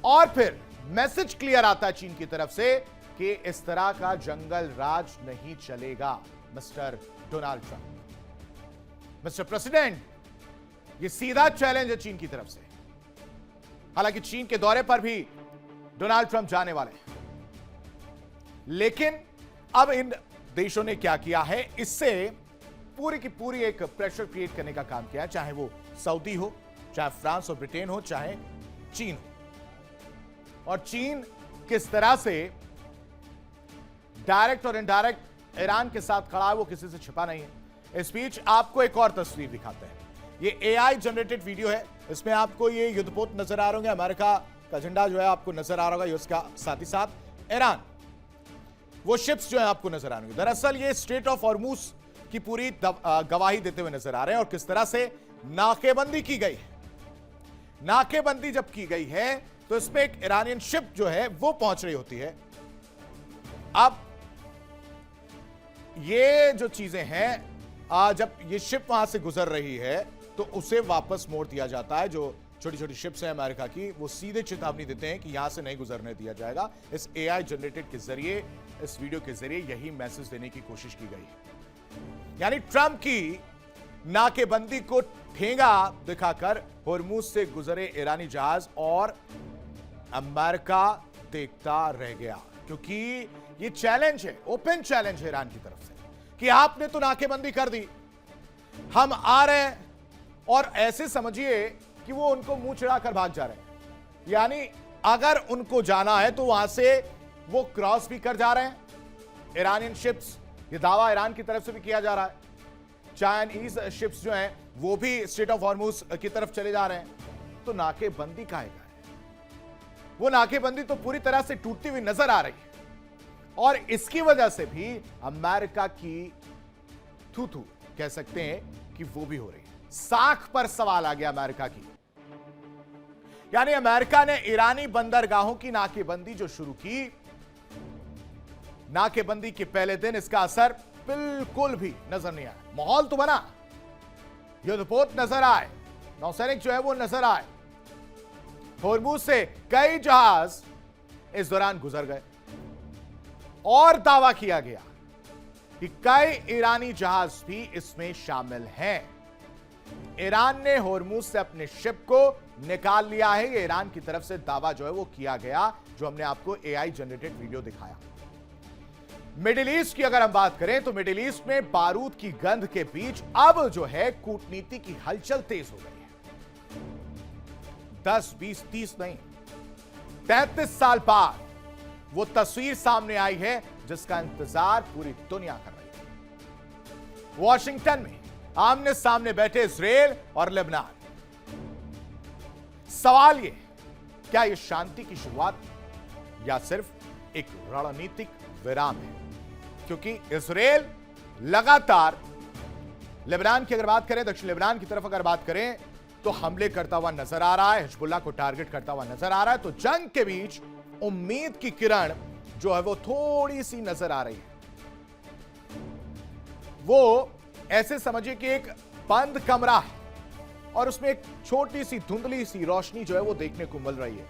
[SPEAKER 1] और फिर मैसेज क्लियर आता है चीन की तरफ से कि इस तरह का जंगल राज नहीं चलेगा mister Donald Trump. Mister president, यह सीधा चैलेंज है चीन की तरफ से। हालांकि चीन के दौरे पर भी डोनाल्ड ट्रंप जाने वाले हैं, लेकिन अब इन देशों ने क्या किया है, इससे पूरी की पूरी एक प्रेशर क्रिएट करने का काम किया है, चाहे वो सऊदी हो, चाहे फ्रांस और ब्रिटेन हो, चाहे चीन हो। और चीन किस तरह से डायरेक्ट और इनडायरेक्ट ईरान के साथ खड़ा है वो किसी से छिपा नहीं है। इस बीच आपको एक और तस्वीर दिखाते हैं। ये एआई जनरेटेड वीडियो है, इसमें आपको ये युद्धपोत नजर आ रहे होंगे, अमेरिका का झंडा जो है आपको नजर आ रहा होगा, उसका साथ ही साथ ईरान, वो शिप्स जो है आपको नजर आ रहे होंगे। दरअसल ये स्ट्रेट ऑफ हॉर्मूज की पूरी गवाही देते हुए नजर आ रहे हैं, और किस तरह से नाकेबंदी की गई है। नाकेबंदी जब की गई है तो इसमें एक ईरानियन शिप जो है वो पहुंच रही होती है। अब ये जो चीजें हैं, जब ये शिप वहां से गुजर रही है तो उसे वापस मोड़ दिया जाता है। जो छोटी छोटी शिप्स हैं अमेरिका की, वो सीधे चेतावनी देते हैं कि यहां से नहीं गुजरने दिया जाएगा। इस एआई जनरेटेड के जरिए, इस वीडियो के जरिए यही मैसेज देने की कोशिश की गई है। यानी ट्रंप की नाकेबंदी को ठेंगा दिखाकर होर्मुज से गुजरे ईरानी जहाज और अमेरिका देखता रह गया, क्योंकि ये चैलेंज है, ओपन चैलेंज है ईरान की तरफ से कि आपने तो नाकेबंदी कर दी, हम आ रहे हैं, और ऐसे समझिए कि वो उनको मुंह चिढ़ाकर भाग जा रहे हैं। यानी अगर उनको जाना है तो वहां से वो क्रॉस भी कर जा रहे हैं ईरानियन शिप्स, ये दावा ईरान की तरफ से भी किया जा रहा है। चाइनीज शिप्स जो हैं वो भी स्ट्रेट ऑफ हॉर्मूज की तरफ चले जा रहे हैं। तो नाकेबंदी काहे का है? वो नाकेबंदी तो पूरी तरह से टूटती हुई नजर आ रही है, और इसकी वजह से भी अमेरिका की थू कह सकते हैं कि वो भी हो रही है। साख पर सवाल आ गया अमेरिका की। यानी अमेरिका ने ईरानी बंदरगाहों की नाकेबंदी जो शुरू की, नाकेबंदी के पहले दिन इसका असर बिल्कुल भी नजर नहीं आया। माहौल तो बना, युद्धपोत नजर आए, नौसैनिक जो है वो नजर आए, होर्मुज से कई जहाज इस दौरान गुजर गए और दावा किया गया कि कई ईरानी जहाज भी इसमें शामिल हैं। ईरान ने होर्मुज से अपने शिप को निकाल लिया है। ये ईरान की तरफ से दावा जो है वो किया गया, जो हमने आपको एआई जनरेटेड वीडियो दिखाया। मिडिल ईस्ट की अगर हम बात करें तो मिडिल ईस्ट में बारूद की गंध के बीच अब जो है कूटनीति की हलचल तेज हो गई है। 10, 20, 30 नहीं, 33 साल बाद वो तस्वीर सामने आई है जिसका इंतजार पूरी दुनिया कर रही है। वॉशिंगटन में आमने सामने बैठे इजराइल और लेबनान। सवाल ये, क्या यह शांति की शुरुआत या सिर्फ एक रणनीतिक विराम है? क्योंकि इजराइल लगातार लेबनान की अगर बात करें, दक्षिण लेबनान की तरफ अगर बात करें तो हमले करता हुआ नजर आ रहा है, हिजबुल्लाह को टारगेट करता हुआ नजर आ रहा है। तो जंग के बीच उम्मीद की किरण जो है वो थोड़ी सी नजर आ रही है। वो ऐसे समझिए कि एक बंद कमरा है और उसमें एक छोटी सी धुंधली सी रोशनी जो है वो देखने को मिल रही है।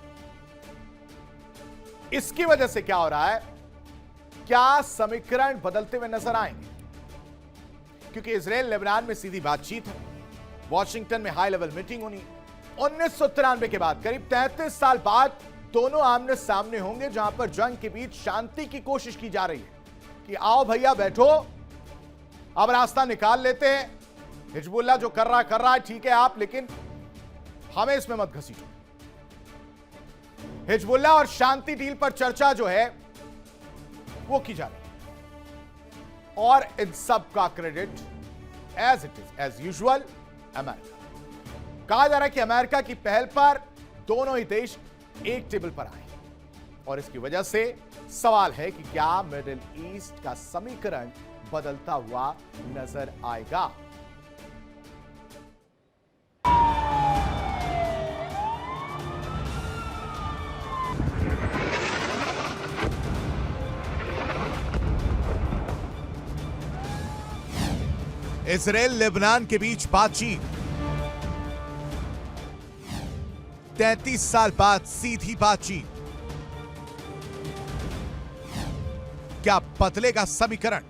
[SPEAKER 1] इसकी वजह से क्या हो रहा है, क्या समीकरण बदलते हुए नजर आएंगे? क्योंकि इजराइल लेबनान में सीधी बातचीत है, वॉशिंगटन में हाई लेवल मीटिंग होनी। 1993 के बाद करीब 33 साल बाद दोनों आमने सामने होंगे, जहां पर जंग के बीच शांति की कोशिश की जा रही है कि आओ भैया बैठो, अब रास्ता निकाल लेते हैं। हिजबुल्लाह जो कर रहा है ठीक है आप, लेकिन हमें इसमें मत घसीटो। हिजबुल्लाह और शांति डील पर चर्चा जो है वो की जा रही है और इन सब का credit as it is as usual America. कहा जा रहा है कि अमेरिका की पहल पर दोनों ही देश एक टेबल पर आए और इसकी वजह से सवाल है कि क्या मिडिल ईस्ट का समीकरण बदलता हुआ नजर आएगा? इजराइल लेबनान के बीच बातचीत, 33 साल बाद सीधी बातचीत, क्या बदलेगा समीकरण?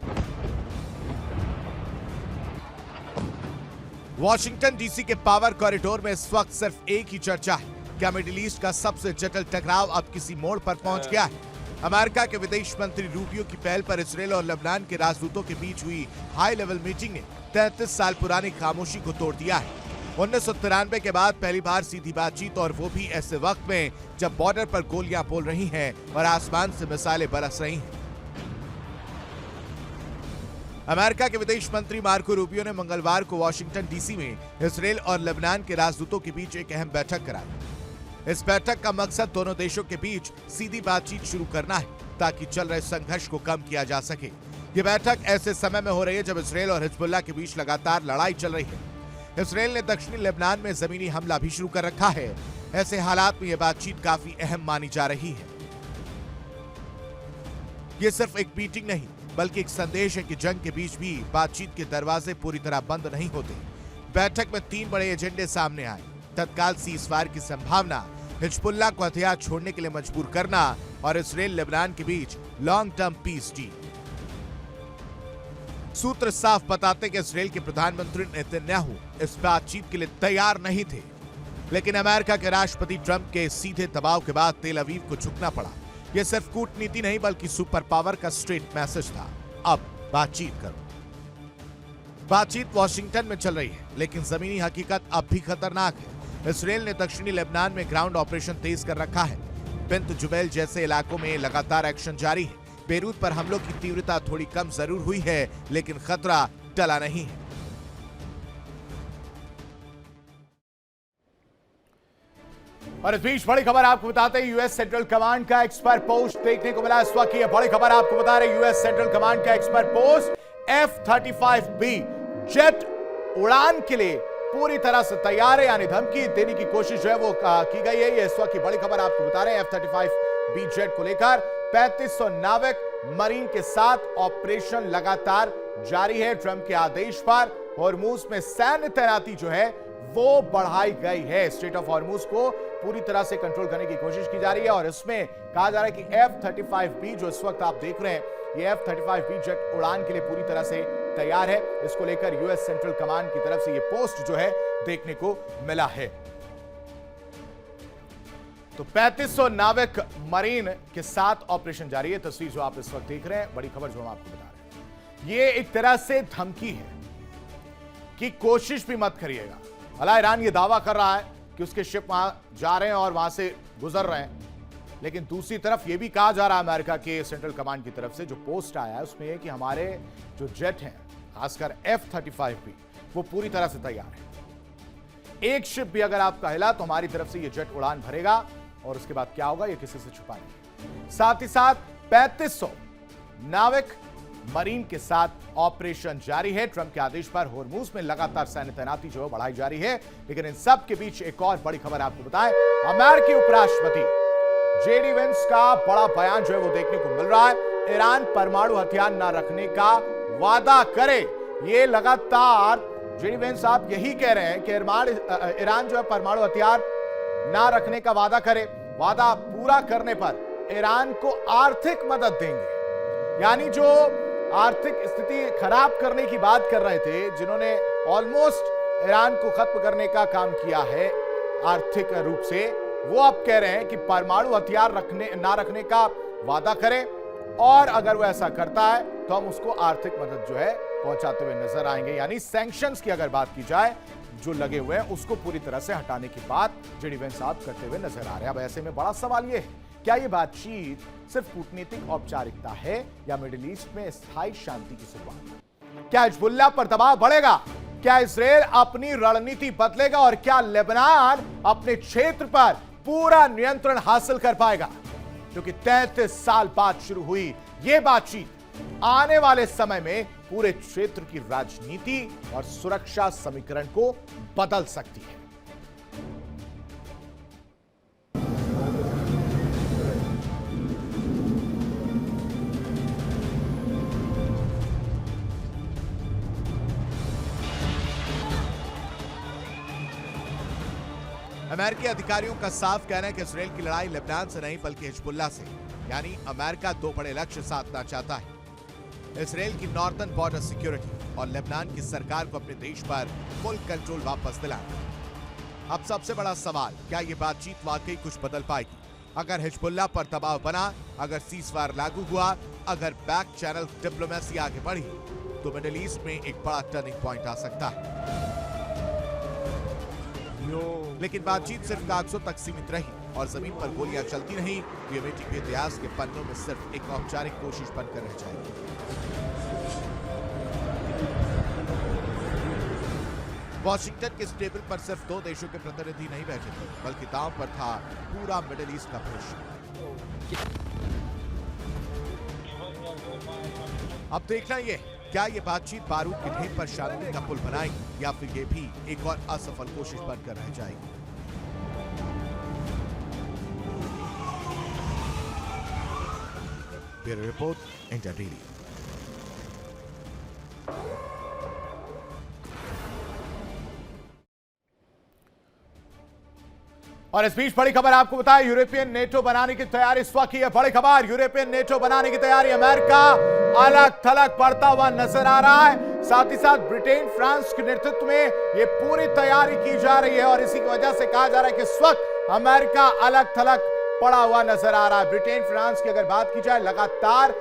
[SPEAKER 1] वॉशिंगटन डीसी के पावर कॉरिडोर में इस वक्त सिर्फ एक ही चर्चा है, क्या मिडिल ईस्ट का सबसे जटिल टकराव अब किसी मोड़ पर पहुंच गया है? अमेरिका के विदेश मंत्री रूबियो की पहल पर इजराइल और लेबनान के राजदूतों के बीच हुई हाई लेवल मीटिंग ने 33 साल पुरानी खामोशी को तोड़ दिया है। 1993 के बाद पहली बार सीधी बातचीत, और वो भी ऐसे वक्त में जब बॉर्डर पर गोलियां बोल रही हैं और आसमान से मिसाइलें बरस रही हैं। अमेरिका के विदेश मंत्री मार्को रूबियो ने मंगलवार को वॉशिंगटन डीसी में इजराइल और लेबनान के राजदूतों के बीच एक अहम बैठक कराई। इस बैठक का मकसद दोनों देशों के बीच सीधी बातचीत शुरू करना है ताकि चल रहे संघर्ष को कम किया जा सके। ये बैठक ऐसे समय में हो रही है जब इजराइल और हिजबुल्लाह के बीच लगातार लड़ाई चल रही है। इजराइल ने दक्षिणी लेबनान में जमीनी हमला भी शुरू कर रखा है। ऐसे हालात में यह बातचीत काफी अहम मानी जा रही है। ये सिर्फ एक मीटिंग नहीं बल्कि एक संदेश है कि जंग के बीच भी बातचीत के दरवाजे पूरी तरह बंद नहीं होते। बैठक में 3 बड़े एजेंडे सामने आए। तत्काल सीजफायर की संभावना, हिजबुल्लाह को हथियार छोड़ने के लिए मजबूर करना और इजराइल लेबनान के बीच लॉन्ग टर्म पीस डील। सूत्र साफ बताते कि इजराइल के प्रधानमंत्री नेतन्याहू इस बातचीत के लिए तैयार नहीं थे, लेकिन अमेरिका के राष्ट्रपति ट्रंप के सीधे दबाव के बाद तेल अवीव को झुकना पड़ा। यह सिर्फ कूटनीति नहीं बल्कि सुपर पावर का स्ट्रेट मैसेज था, अब बातचीत करो। बातचीत वॉशिंगटन में चल रही है, लेकिन जमीनी हकीकत अब भी खतरनाक है। इजराइल ने दक्षिणी लेबनान में ग्राउंड ऑपरेशन तेज कर रखा है। बिन्त जुबैल जैसे इलाकों में लगातार एक्शन जारी है। बेरूत पर हमलों की तीव्रता थोड़ी कम जरूर हुई है, लेकिन खतरा टला नहीं है। और इस बीच बड़ी खबर आपको बताते हैं, यूएस सेंट्रल कमांड का एक्सपर्ट पोस्ट देखने को मिला। इस वक्त की बड़ी खबर आपको बता रहे, यूएस सेंट्रल कमांड का एक्सपर्ट पोस्ट F-35B जेट उड़ान के लिए पूरी तरह से तैयार है, यानी धमकी देने की कोशिश जो है वो की गई है। ये इस वक्त की बड़ी खबर आपको बता रहे हैं। F-35B जेट को लेकर 3500 नाविक मरीन के साथ ऑपरेशन लगातार जारी है। ट्रंप के आदेश पर हॉर्मुज में सैन्य तैनाती जो है वो बढ़ाई गई है। स्ट्रेट ऑफ हॉर्मुज को पूरी तरह से कंट्रोल करने की कोशिश की जा रही है और इसमें कहा जा रहा है कि F-35B जो इस वक्त आप देख रहे हैं, ये F-35B जेट उड़ान के लिए पूरी तरह से तैयार है। इसको लेकर यूएस सेंट्रल कमांड की तरफ से ये पोस्ट जो है देखने को मिला है। तो 3500 नाविक मरीन के साथ ऑपरेशन जारी है। तस्वीर जो आप इस वक्त देख रहे हैं, बड़ी खबर जो हम आपको बता रहे हैं, ये एक तरह से धमकी है कि कोशिश भी मत करिएगा। भला ईरान ये दावा कर रहा है कि उसके शिप वहां जा रहे हैं और वहां से गुजर रहे हैं, लेकिन दूसरी तरफ ये भी कहा जा रहा है अमेरिका के सेंट्रल कमांड की तरफ से, जो पोस्ट आया है उसमें कि हमारे जो जेट हैं, खासकर F-35B, वो पूरी तरह से तैयार है। एक शिप भी अगर आपका हिला तो हमारी तरफ से ये जेट उड़ान भरेगा और उसके बाद क्या होगा ये किसी से छुपा नहीं। साथ ही साथ 3500 नाविक मरीन के साथ ऑपरेशन जारी है। ट्रंप के आदेश पर होर्मुज में लगातार सैन्य तैनाती जो है बढ़ाई जा रही है। लेकिन इन सब के बीच एक और बड़ी खबर आपको बताएं, अमेरिकी उपराष्ट्रपति जेडी वेंस का बड़ा बयान जो है वो देखने को मिल रहा है। ईरान परमाणु हथियार न रखने का वादा करे, ये लगातार जेडी वेंस साहब यही कह रहे हैं कि ईरान जो है परमाणु हथियार ना रखने का वादा करे, वादा पूरा करने पर ईरान को आर्थिक मदद देंगे। यानी जो आर्थिक स्थिति खराब करने की बात कर रहे थे, जिन्होंने ऑलमोस्ट ईरान को खत्म करने का काम किया है आर्थिक रूप से, वो अब कह रहे हैं कि परमाणु हथियार ना रखने का वादा करें और अगर वो ऐसा करता है तो हम उसको आर्थिक मदद जो है पहुंचाते हुए नजर आएंगे। यानी सैंक्शंस की अगर बात की जाए जो लगे हुए हैं उसको पूरी तरह से हटाने की बात जेडी वेंस साहब करते हुए नजर आ रहे हैं। अब ऐसे में बड़ा सवाल यह है, क्या यह बातचीत सिर्फ कूटनीतिक औपचारिकता है या मिडिल ईस्ट में स्थायी शांति की शुरुआत? क्या हिजबुल्लाह पर दबाव बढ़ेगा? क्या इजराइल अपनी रणनीति बदलेगा और क्या लेबनान अपने क्षेत्र पर पूरा नियंत्रण हासिल कर पाएगा? क्योंकि 33 साल बाद शुरू हुई यह बातचीत आने वाले समय में पूरे क्षेत्र की राजनीति और सुरक्षा समीकरण को बदल सकती है। अमेरिकी अधिकारियों का साफ कहना है कि इजराइल की लड़ाई लेबनान से नहीं बल्कि हिजबुल्लाह से, यानी अमेरिका दो बड़े लक्ष्य साधना चाहता है, इजराइल की नॉर्दर्न बॉर्डर सिक्योरिटी और लेबनान की सरकार को अपने देश पर फुल कंट्रोल वापस दिलाना। अब सबसे बड़ा सवाल, क्या ये बातचीत वाकई कुछ बदल पाएगी? अगर हिजबुल्लाह पर दबाव बना, अगर सीजफायर लागू हुआ, अगर बैक चैनल डिप्लोमेसी आगे बढ़ी, तो मिडिल ईस्ट में एक बड़ा टर्निंग पॉइंट आ सकता है। लेकिन बातचीत सिर्फ कागजों तक सीमित रही और जमीन पर गोलियां चलती रही, ये बेटी के इतिहास के पन्नों में सिर्फ एक औपचारिक कोशिश बनकर रह जाएगी। वॉशिंगटन के इस टेबल पर सिर्फ दो देशों के प्रतिनिधि नहीं बैठे थे, बल्कि दांव पर था पूरा मिडिल ईस्ट का भविष्य। अब देखना ये, क्या ये बातचीत बारूद के ढेर पर शांति का पुल बनाएगी या फिर ये भी एक और असफल कोशिश बनकर रह जाएगी? Bureau report, India daily. और इस बीच बड़ी खबर आपको बताएं, यूरोपियन नेटो बनाने की तैयारी इस वक्त की है। बड़ी खबर, यूरोपियन नेटो बनाने की तैयारी, अमेरिका अलग थलग पड़ता हुआ नजर आ रहा है। साथ ही साथ ब्रिटेन, फ्रांस के नेतृत्व में ये पूरी तैयारी की जा रही है और इसी की वजह से कहा जा रहा है कि इस वक्त अमेरिका अलग थलग पड़ा हुआ नजर आ रहा है। ब्रिटेन, फ्रांस की अगर बात की जाए, लगातार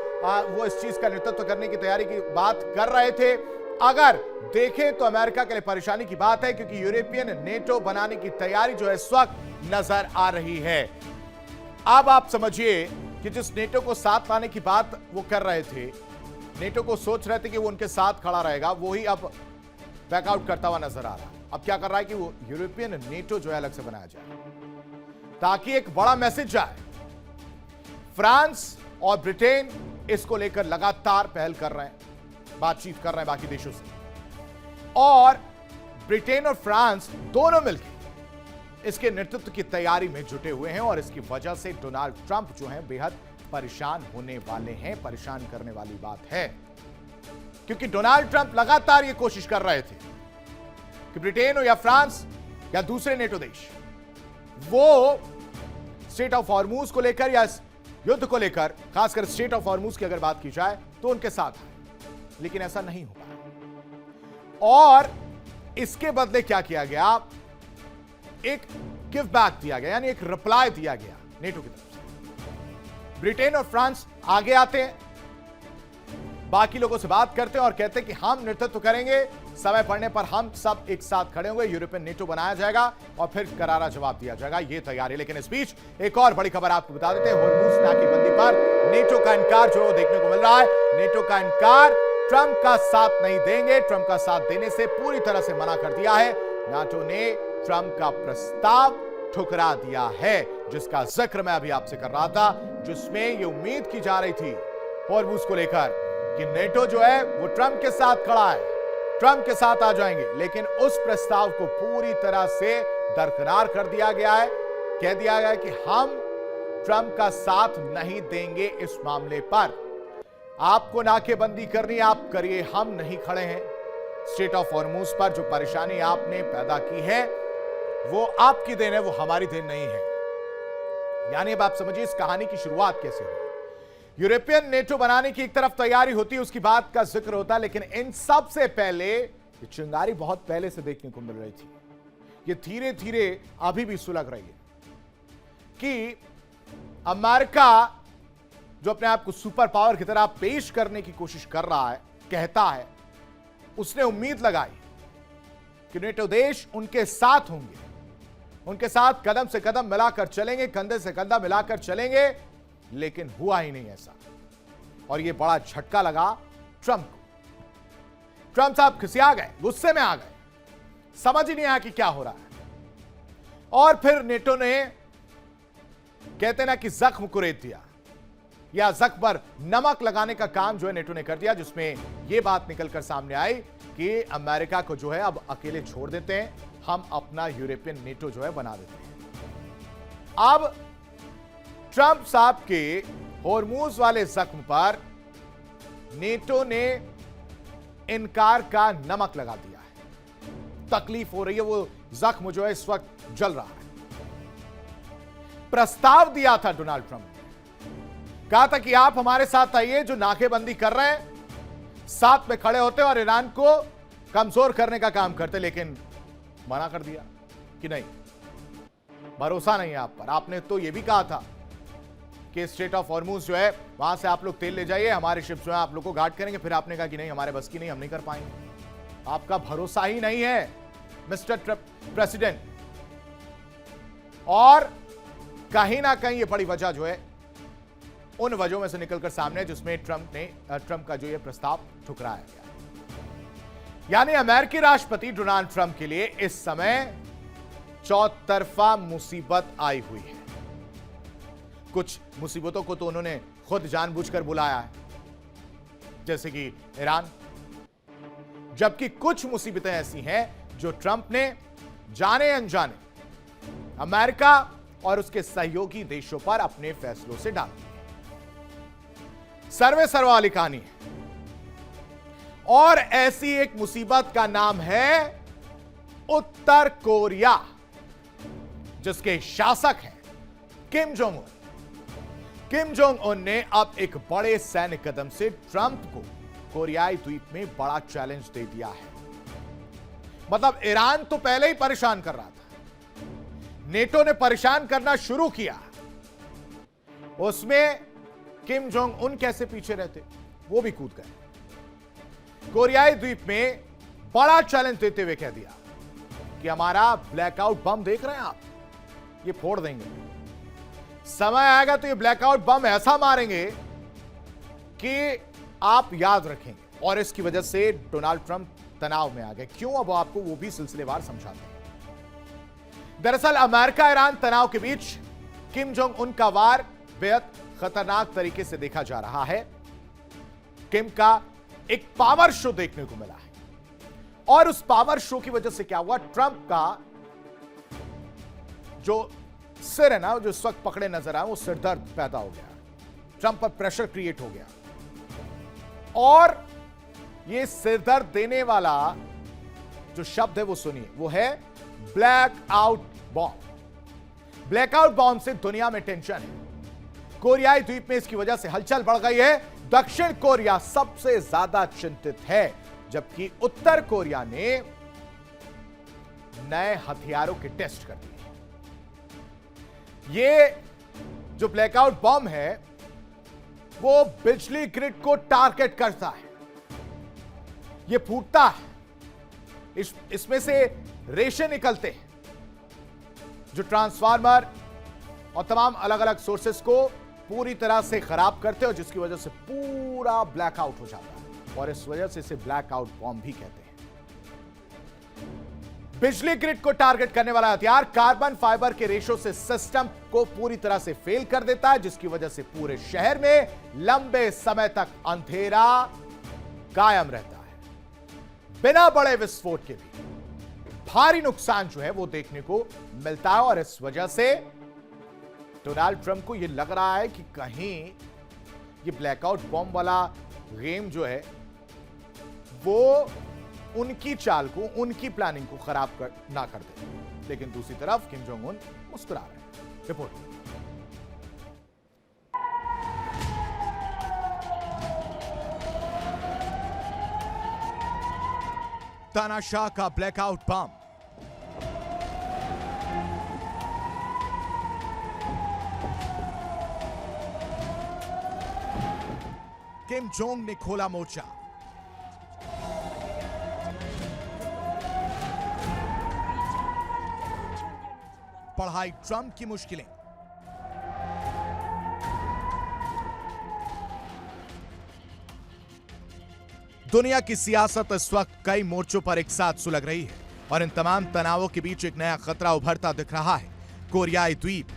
[SPEAKER 1] वो इस चीज का नेतृत्व करने की तैयारी की बात कर रहे थे। अगर देखें तो अमेरिका के लिए परेशानी की बात है, क्योंकि यूरोपियन नेटो बनाने की तैयारी जो है इस वक्त नजर आ रही है। अब आप समझिए कि जिस नेटो को साथ लाने की बात वो कर रहे थे, नेटो को सोच रहे थे कि वो उनके साथ खड़ा रहेगा, वो ही अब बैकआउट करता हुआ नजर आ रहा है। अब क्या कर रहा है कि वो यूरोपियन नेटो जो है अलग से बनाया जाए ताकि एक बड़ा मैसेज जाए। फ्रांस और ब्रिटेन इसको लेकर लगातार पहल कर रहे हैं, बातचीत कर रहे हैं बाकी देशों से, और ब्रिटेन और फ्रांस दोनों मिलकर इसके नेतृत्व की तैयारी में जुटे हुए हैं और इसकी वजह से डोनाल्ड ट्रंप जो हैं बेहद परेशान होने वाले हैं। परेशान करने वाली बात है, क्योंकि डोनाल्ड ट्रंप लगातार यह कोशिश कर रहे थे कि ब्रिटेन हो या फ्रांस या दूसरे नेटो देश, वो स्ट्रेट ऑफ हॉर्मूज को लेकर या युद्ध को लेकर, खासकर स्ट्रेट ऑफ हॉर्मूज की अगर बात की जाए तो उनके साथ है, लेकिन ऐसा नहीं हो पाया। और इसके बदले क्या किया गया, एक गिव बैक दिया गया, यानी एक रिप्लाई दिया गया नेटो की तरफ से। ब्रिटेन और फ्रांस आगे आते हैं, बाकी लोगों से बात करते हैं और कहते हैं कि हम नेतृत्व करेंगे, समय पड़ने पर हम सब एक साथ खड़े होंगे, यूरोपियन नेटो बनाया जाएगा और फिर करारा जवाब दिया जाएगा, यह तैयारी। लेकिन इस बीच एक और बड़ी खबर आपको बता देते हैं, हॉर्मूज नाकेबंदी पर नेटो का इनकार जो देखने को मिल रहा है। नेटो का इनकार, ट्रंप का साथ नहीं देंगे, ट्रंप का साथ देने से पूरी तरह से मना कर दिया है। नाटो ने ट्रंप का प्रस्ताव ठुकरा दिया है, जिसका जिक्र मैं अभी आपसे कर रहा था, जिसमें यह उम्मीद की जा रही थी हॉर्मूज को लेकर कि नेटो जो है वो ट्रंप के साथ खड़ा है, ट्रंप के साथ आ जाएंगे। लेकिन उस प्रस्ताव को पूरी तरह से दरकिनार कर दिया गया है। कह दिया गया है कि हम ट्रंप का साथ नहीं देंगे इस मामले पर। आपको नाकेबंदी करनी है, आप करिए, हम नहीं खड़े हैं। स्ट्रेट ऑफ हॉर्मूज पर जो परेशानी आपने पैदा की है वो आपकी देन है, वो हमारी देन नहीं है। यानी अब आप समझिए इस कहानी की शुरुआत कैसे हुई। यूरोपियन नेटो बनाने की एक तरफ तैयारी होती है, उसकी बात का जिक्र होता है, लेकिन इन सब से पहले ये चिंगारी बहुत पहले से देखने को मिल रही थी। ये धीरे धीरे अभी भी सुलग रही है कि अमेरिका जो अपने आप को सुपर पावर की तरह पेश करने की कोशिश कर रहा है, कहता है, उसने उम्मीद लगाई कि नेटो देश उनके साथ होंगे, उनके साथ कदम से कदम मिलाकर चलेंगे, कंधे से कंधा मिलाकर चलेंगे, लेकिन हुआ ही नहीं ऐसा। और यह बड़ा झटका लगा ट्रंप को। ट्रंप साहब खिसिया गए, गुस्से में आ गए, समझ ही नहीं आया कि क्या हो रहा है। और फिर नेटो ने, कहते ना कि जख्म कुरेद दिया, या जख्म पर नमक लगाने का काम जो है नेटो ने कर दिया, जिसमें यह बात निकलकर सामने आई कि अमेरिका को जो है अब अकेले छोड़ देते हैं, हम अपना यूरोपियन नेटो जो है बना देते हैं। अब ट्रंप साहब के हॉर्मूज वाले जख्म पर नेटो ने इनकार का नमक लगा दिया है। तकलीफ हो रही है, वो जख्म जो है इस वक्त जल रहा है। प्रस्ताव दिया था डोनाल्ड ट्रंप ने, कहा था कि आप हमारे साथ आइए, जो नाकेबंदी कर रहे हैं, साथ में खड़े होते और ईरान को कमजोर करने का काम करते, लेकिन मना कर दिया कि नहीं, भरोसा नहीं है आप पर। आपने तो यह भी कहा था कि स्ट्रेट ऑफ हॉर्मूज जो है वहां से आप लोग तेल ले जाइए, हमारे शिप जो है आप लोग को गार्ड करेंगे। फिर आपने कहा कि नहीं, हमारे बस की नहीं, हम नहीं कर पाएंगे। आपका भरोसा ही नहीं है मिस्टर प्रेसिडेंट। और कहीं ना कहीं ये बड़ी वजह जो है उन वजहों में से निकलकर सामने, जिसमें ट्रंप का जो ये प्रस्ताव ठुकराया गया। यानी अमेरिकी राष्ट्रपति डोनाल्ड ट्रंप के लिए इस समय चौतरफा मुसीबत आई हुई है। कुछ मुसीबतों को तो उन्होंने खुद जानबूझकर बुलाया है, जैसे कि ईरान, जबकि कुछ मुसीबतें ऐसी हैं जो ट्रंप ने जाने अनजाने अमेरिका और उसके सहयोगी देशों पर अपने फैसलों से डाल दी। सर्वे सर्वा वाली कहानी है। और ऐसी एक मुसीबत का नाम है उत्तर कोरिया, जिसके शासक हैं Kim Jong Un. Kim Jong Un ने अब एक बड़े सैन्य कदम से ट्रंप को कोरियाई द्वीप में बड़ा चैलेंज दे दिया है। मतलब ईरान तो पहले ही परेशान कर रहा था, नेटो ने परेशान करना शुरू किया, उसमें किम जोंग उन कैसे पीछे रहते, वो भी कूद गए। कोरियाई द्वीप में बड़ा चैलेंज देते हुए कह दिया कि हमारा ब्लैकआउट बम देख रहे हैं आप, ये फोड़ देंगे, समय आएगा तो ये ब्लैकआउट बम ऐसा मारेंगे कि आप याद रखेंगे। और इसकी वजह से डोनाल्ड ट्रंप तनाव में आ गए। क्यों, अब आपको वो भी सिलसिलेवार समझाते हैं। दरअसल अमेरिका ईरान तनाव के बीच किम जोंग उन का वार बेहद खतरनाक तरीके से देखा जा रहा है। किम का एक पावर शो देखने को मिला है, और उस पावर शो की वजह से क्या हुआ, ट्रंप का जो सिर है ना, जो इस वक्त पकड़े नजर आए, वो सिरदर्द पैदा हो गया, ट्रंप पर प्रेशर क्रिएट हो गया। और ये सिरदर्द देने वाला जो शब्द है वो सुनिए, वो है black out bomb. Blackout bomb से दुनिया में टेंशन है। कोरियाई द्वीप में इसकी वजह से हलचल बढ़ गई है। दक्षिण कोरिया सबसे ज्यादा चिंतित है, जबकि उत्तर कोरिया ने नए हथियारों के टेस्ट कर दिए। ये जो ब्लैकआउट बॉम्ब है वो बिजली ग्रिड को टारगेट करता है। ये फूटता है, इसमें से रेशे निकलते हैं जो ट्रांसफार्मर और तमाम अलग अलग सोर्सेस को पूरी तरह से खराब करते हैं और जिसकी वजह से पूरा ब्लैकआउट हो जाता है और इस वजह से इसे ब्लैकआउट बॉम्ब भी कहते हैं। बिजली ग्रिड को टारगेट करने वाला हथियार कार्बन फाइबर के रेशों से सिस्टम को पूरी तरह से फेल कर देता है, जिसकी वजह से पूरे शहर में लंबे समय तक अंधेरा कायम रहता है। बिना बड़े विस्फोट के भी भारी नुकसान जो है वो देखने को मिलता है और इस वजह से डोनाल्ड ट्रंप को यह लग रहा है कि कहीं ये ब्लैकआउट बॉम्ब वाला गेम जो है वो उनकी चाल को, उनकी प्लानिंग को खराब ना कर दे। लेकिन दूसरी तरफ किम जोंग उन मुस्कुरा रहे हैं। रिपोर्ट। तानाशाह का ब्लैकआउट बम। किम जोंग ने खोला मोर्चा। पढ़ाई ट्रंप की मुश्किलें। दुनिया की सियासत इस वक्त कई मोर्चों पर एक साथ सुलग रही है और इन तमाम तनावों के बीच एक नया खतरा उभरता दिख रहा है। कोरियाई द्वीप।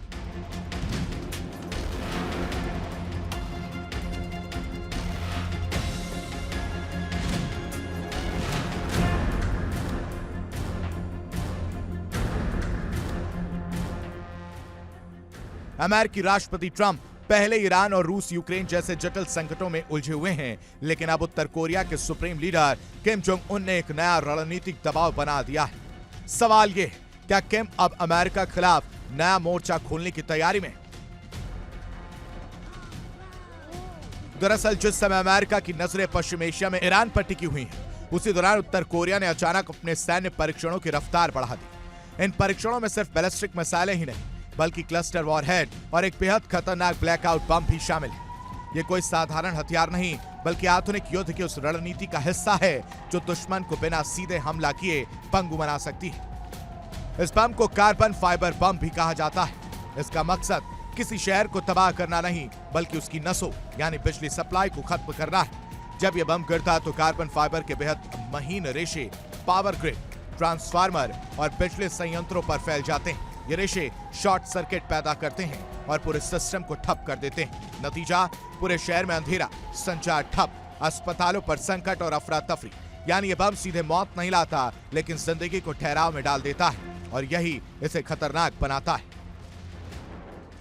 [SPEAKER 1] अमेरिकी राष्ट्रपति ट्रंप पहले ईरान और रूस यूक्रेन जैसे जटिल संकटों में उलझे हुए हैं, लेकिन अब उत्तर कोरिया के supreme leader Kim Jong Un ने एक नया रणनीतिक दबाव बना दिया है। सवाल यह, क्या किम अब अमेरिका के खिलाफ नया मोर्चा खोलने की तैयारी में? दरअसल जिस समय अमेरिका की नजरें पश्चिम एशिया में ईरान पर टिकी हुई हैं, उसी दौरान उत्तर कोरिया ने अचानक अपने सैन्य परीक्षणों की रफ्तार बढ़ा दी। इन परीक्षणों में सिर्फ बैलिस्टिक मिसाइलें ही नहीं बल्कि क्लस्टर वॉरहेड और एक बेहद खतरनाक ब्लैकआउट बम भी शामिल है। ये कोई साधारण हथियार नहीं बल्कि आधुनिक युद्ध की उस रणनीति का हिस्सा है जो दुश्मन को बिना सीधे हमला किए पंगु बना सकती है। इस बम को कार्बन फाइबर बम भी कहा जाता है। इसका मकसद किसी शहर को तबाह करना नहीं बल्कि उसकी नसों यानी बिजली सप्लाई को खत्म करना है। जब यह बम गिरता है तो कार्बन फाइबर के बेहद महीन रेशे पावर ग्रिड, ट्रांसफार्मर और बिजली संयंत्रों पर फैल जाते हैं। ये रेशे शॉर्ट सर्किट पैदा करते हैं और पूरे सिस्टम को ठप कर देते हैं। नतीजा, पूरे शहर में अंधेरा, संचार ठप, अस्पतालों पर संकट और अफरा तफरी। यानी ये बम सीधे मौत नहीं लाता लेकिन जिंदगी को ठहराव में डाल देता है और यही इसे खतरनाक बनाता है।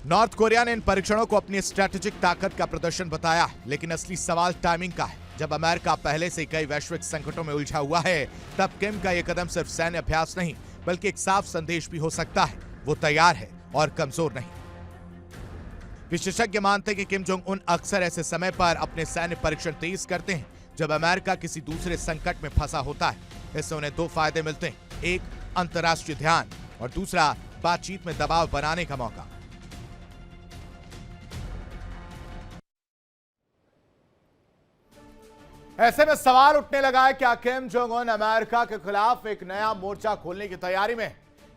[SPEAKER 1] नॉर्थ कोरिया ने इन परीक्षणों को अपनी स्ट्रेटेजिक ताकत का प्रदर्शन बताया, लेकिन असली सवाल टाइमिंग का है। जब अमेरिका पहले से कई वैश्विक संकटों में उलझा हुआ है, तब किम का यह कदम सिर्फ सैन्य अभ्यास नहीं बल्कि एक साफ संदेश भी हो सकता है, वो तैयार है और कमजोर नहीं। विशेषज्ञ मानते हैं कि किम जोंग उन अक्सर ऐसे समय पर अपने सैन्य परीक्षण तेज करते हैं जब अमेरिका किसी दूसरे संकट में फंसा होता है। इससे उन्हें दो फायदे मिलते हैं, एक अंतर्राष्ट्रीय ध्यान और दूसरा बातचीत में दबाव बनाने का मौका। ऐसे में सवाल उठने लगा है, क्या किम जोंग उन अमेरिका के खिलाफ एक नया मोर्चा खोलने की तैयारी में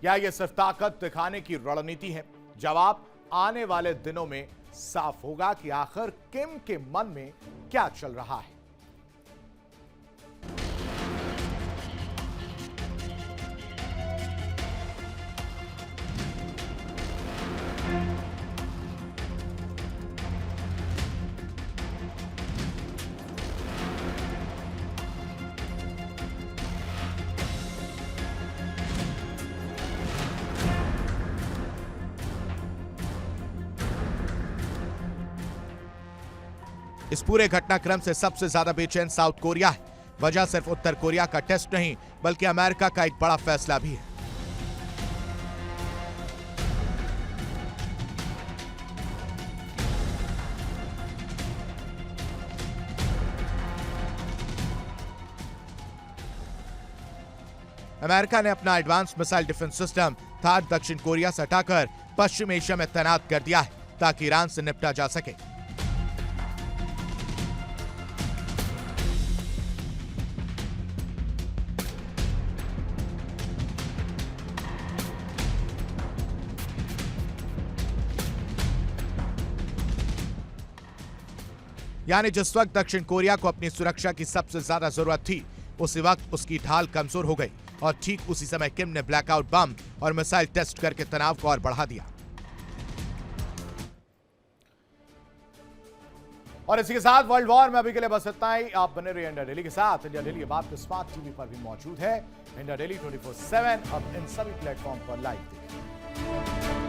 [SPEAKER 1] या ये सिर्फ ताकत दिखाने की रणनीति है? जवाब आने वाले दिनों में साफ होगा कि आखिर किम के मन में क्या चल रहा है। इस पूरे घटनाक्रम से सबसे ज्यादा बेचैन साउथ कोरिया है। वजह सिर्फ उत्तर कोरिया का टेस्ट नहीं बल्कि अमेरिका का एक बड़ा फैसला भी है। अमेरिका ने अपना advance missile defence system Thar दक्षिण कोरिया से हटाकर पश्चिम एशिया में तैनात कर दिया है ताकि ईरान से निपटा जा सके। यानी जिस वक्त दक्षिण कोरिया को अपनी सुरक्षा की सबसे ज्यादा जरूरत थी, उसी वक्त उसकी ढाल कमजोर हो गई और ठीक उसी समय किम ने ब्लैकआउट बम और मिसाइल टेस्ट करके तनाव को और बढ़ा दिया। और इसी के साथ वर्ल्ड वॉर में अभी के लिए बस इतना ही। आप बने रहिए इंडिया डेली के साथ। इंडिया डेली अब आपके स्मार्ट टीवी पर भी मौजूद है। इंडिया डेली 24/7 अब इन सभी प्लेटफॉर्म पर लाइव देखिए।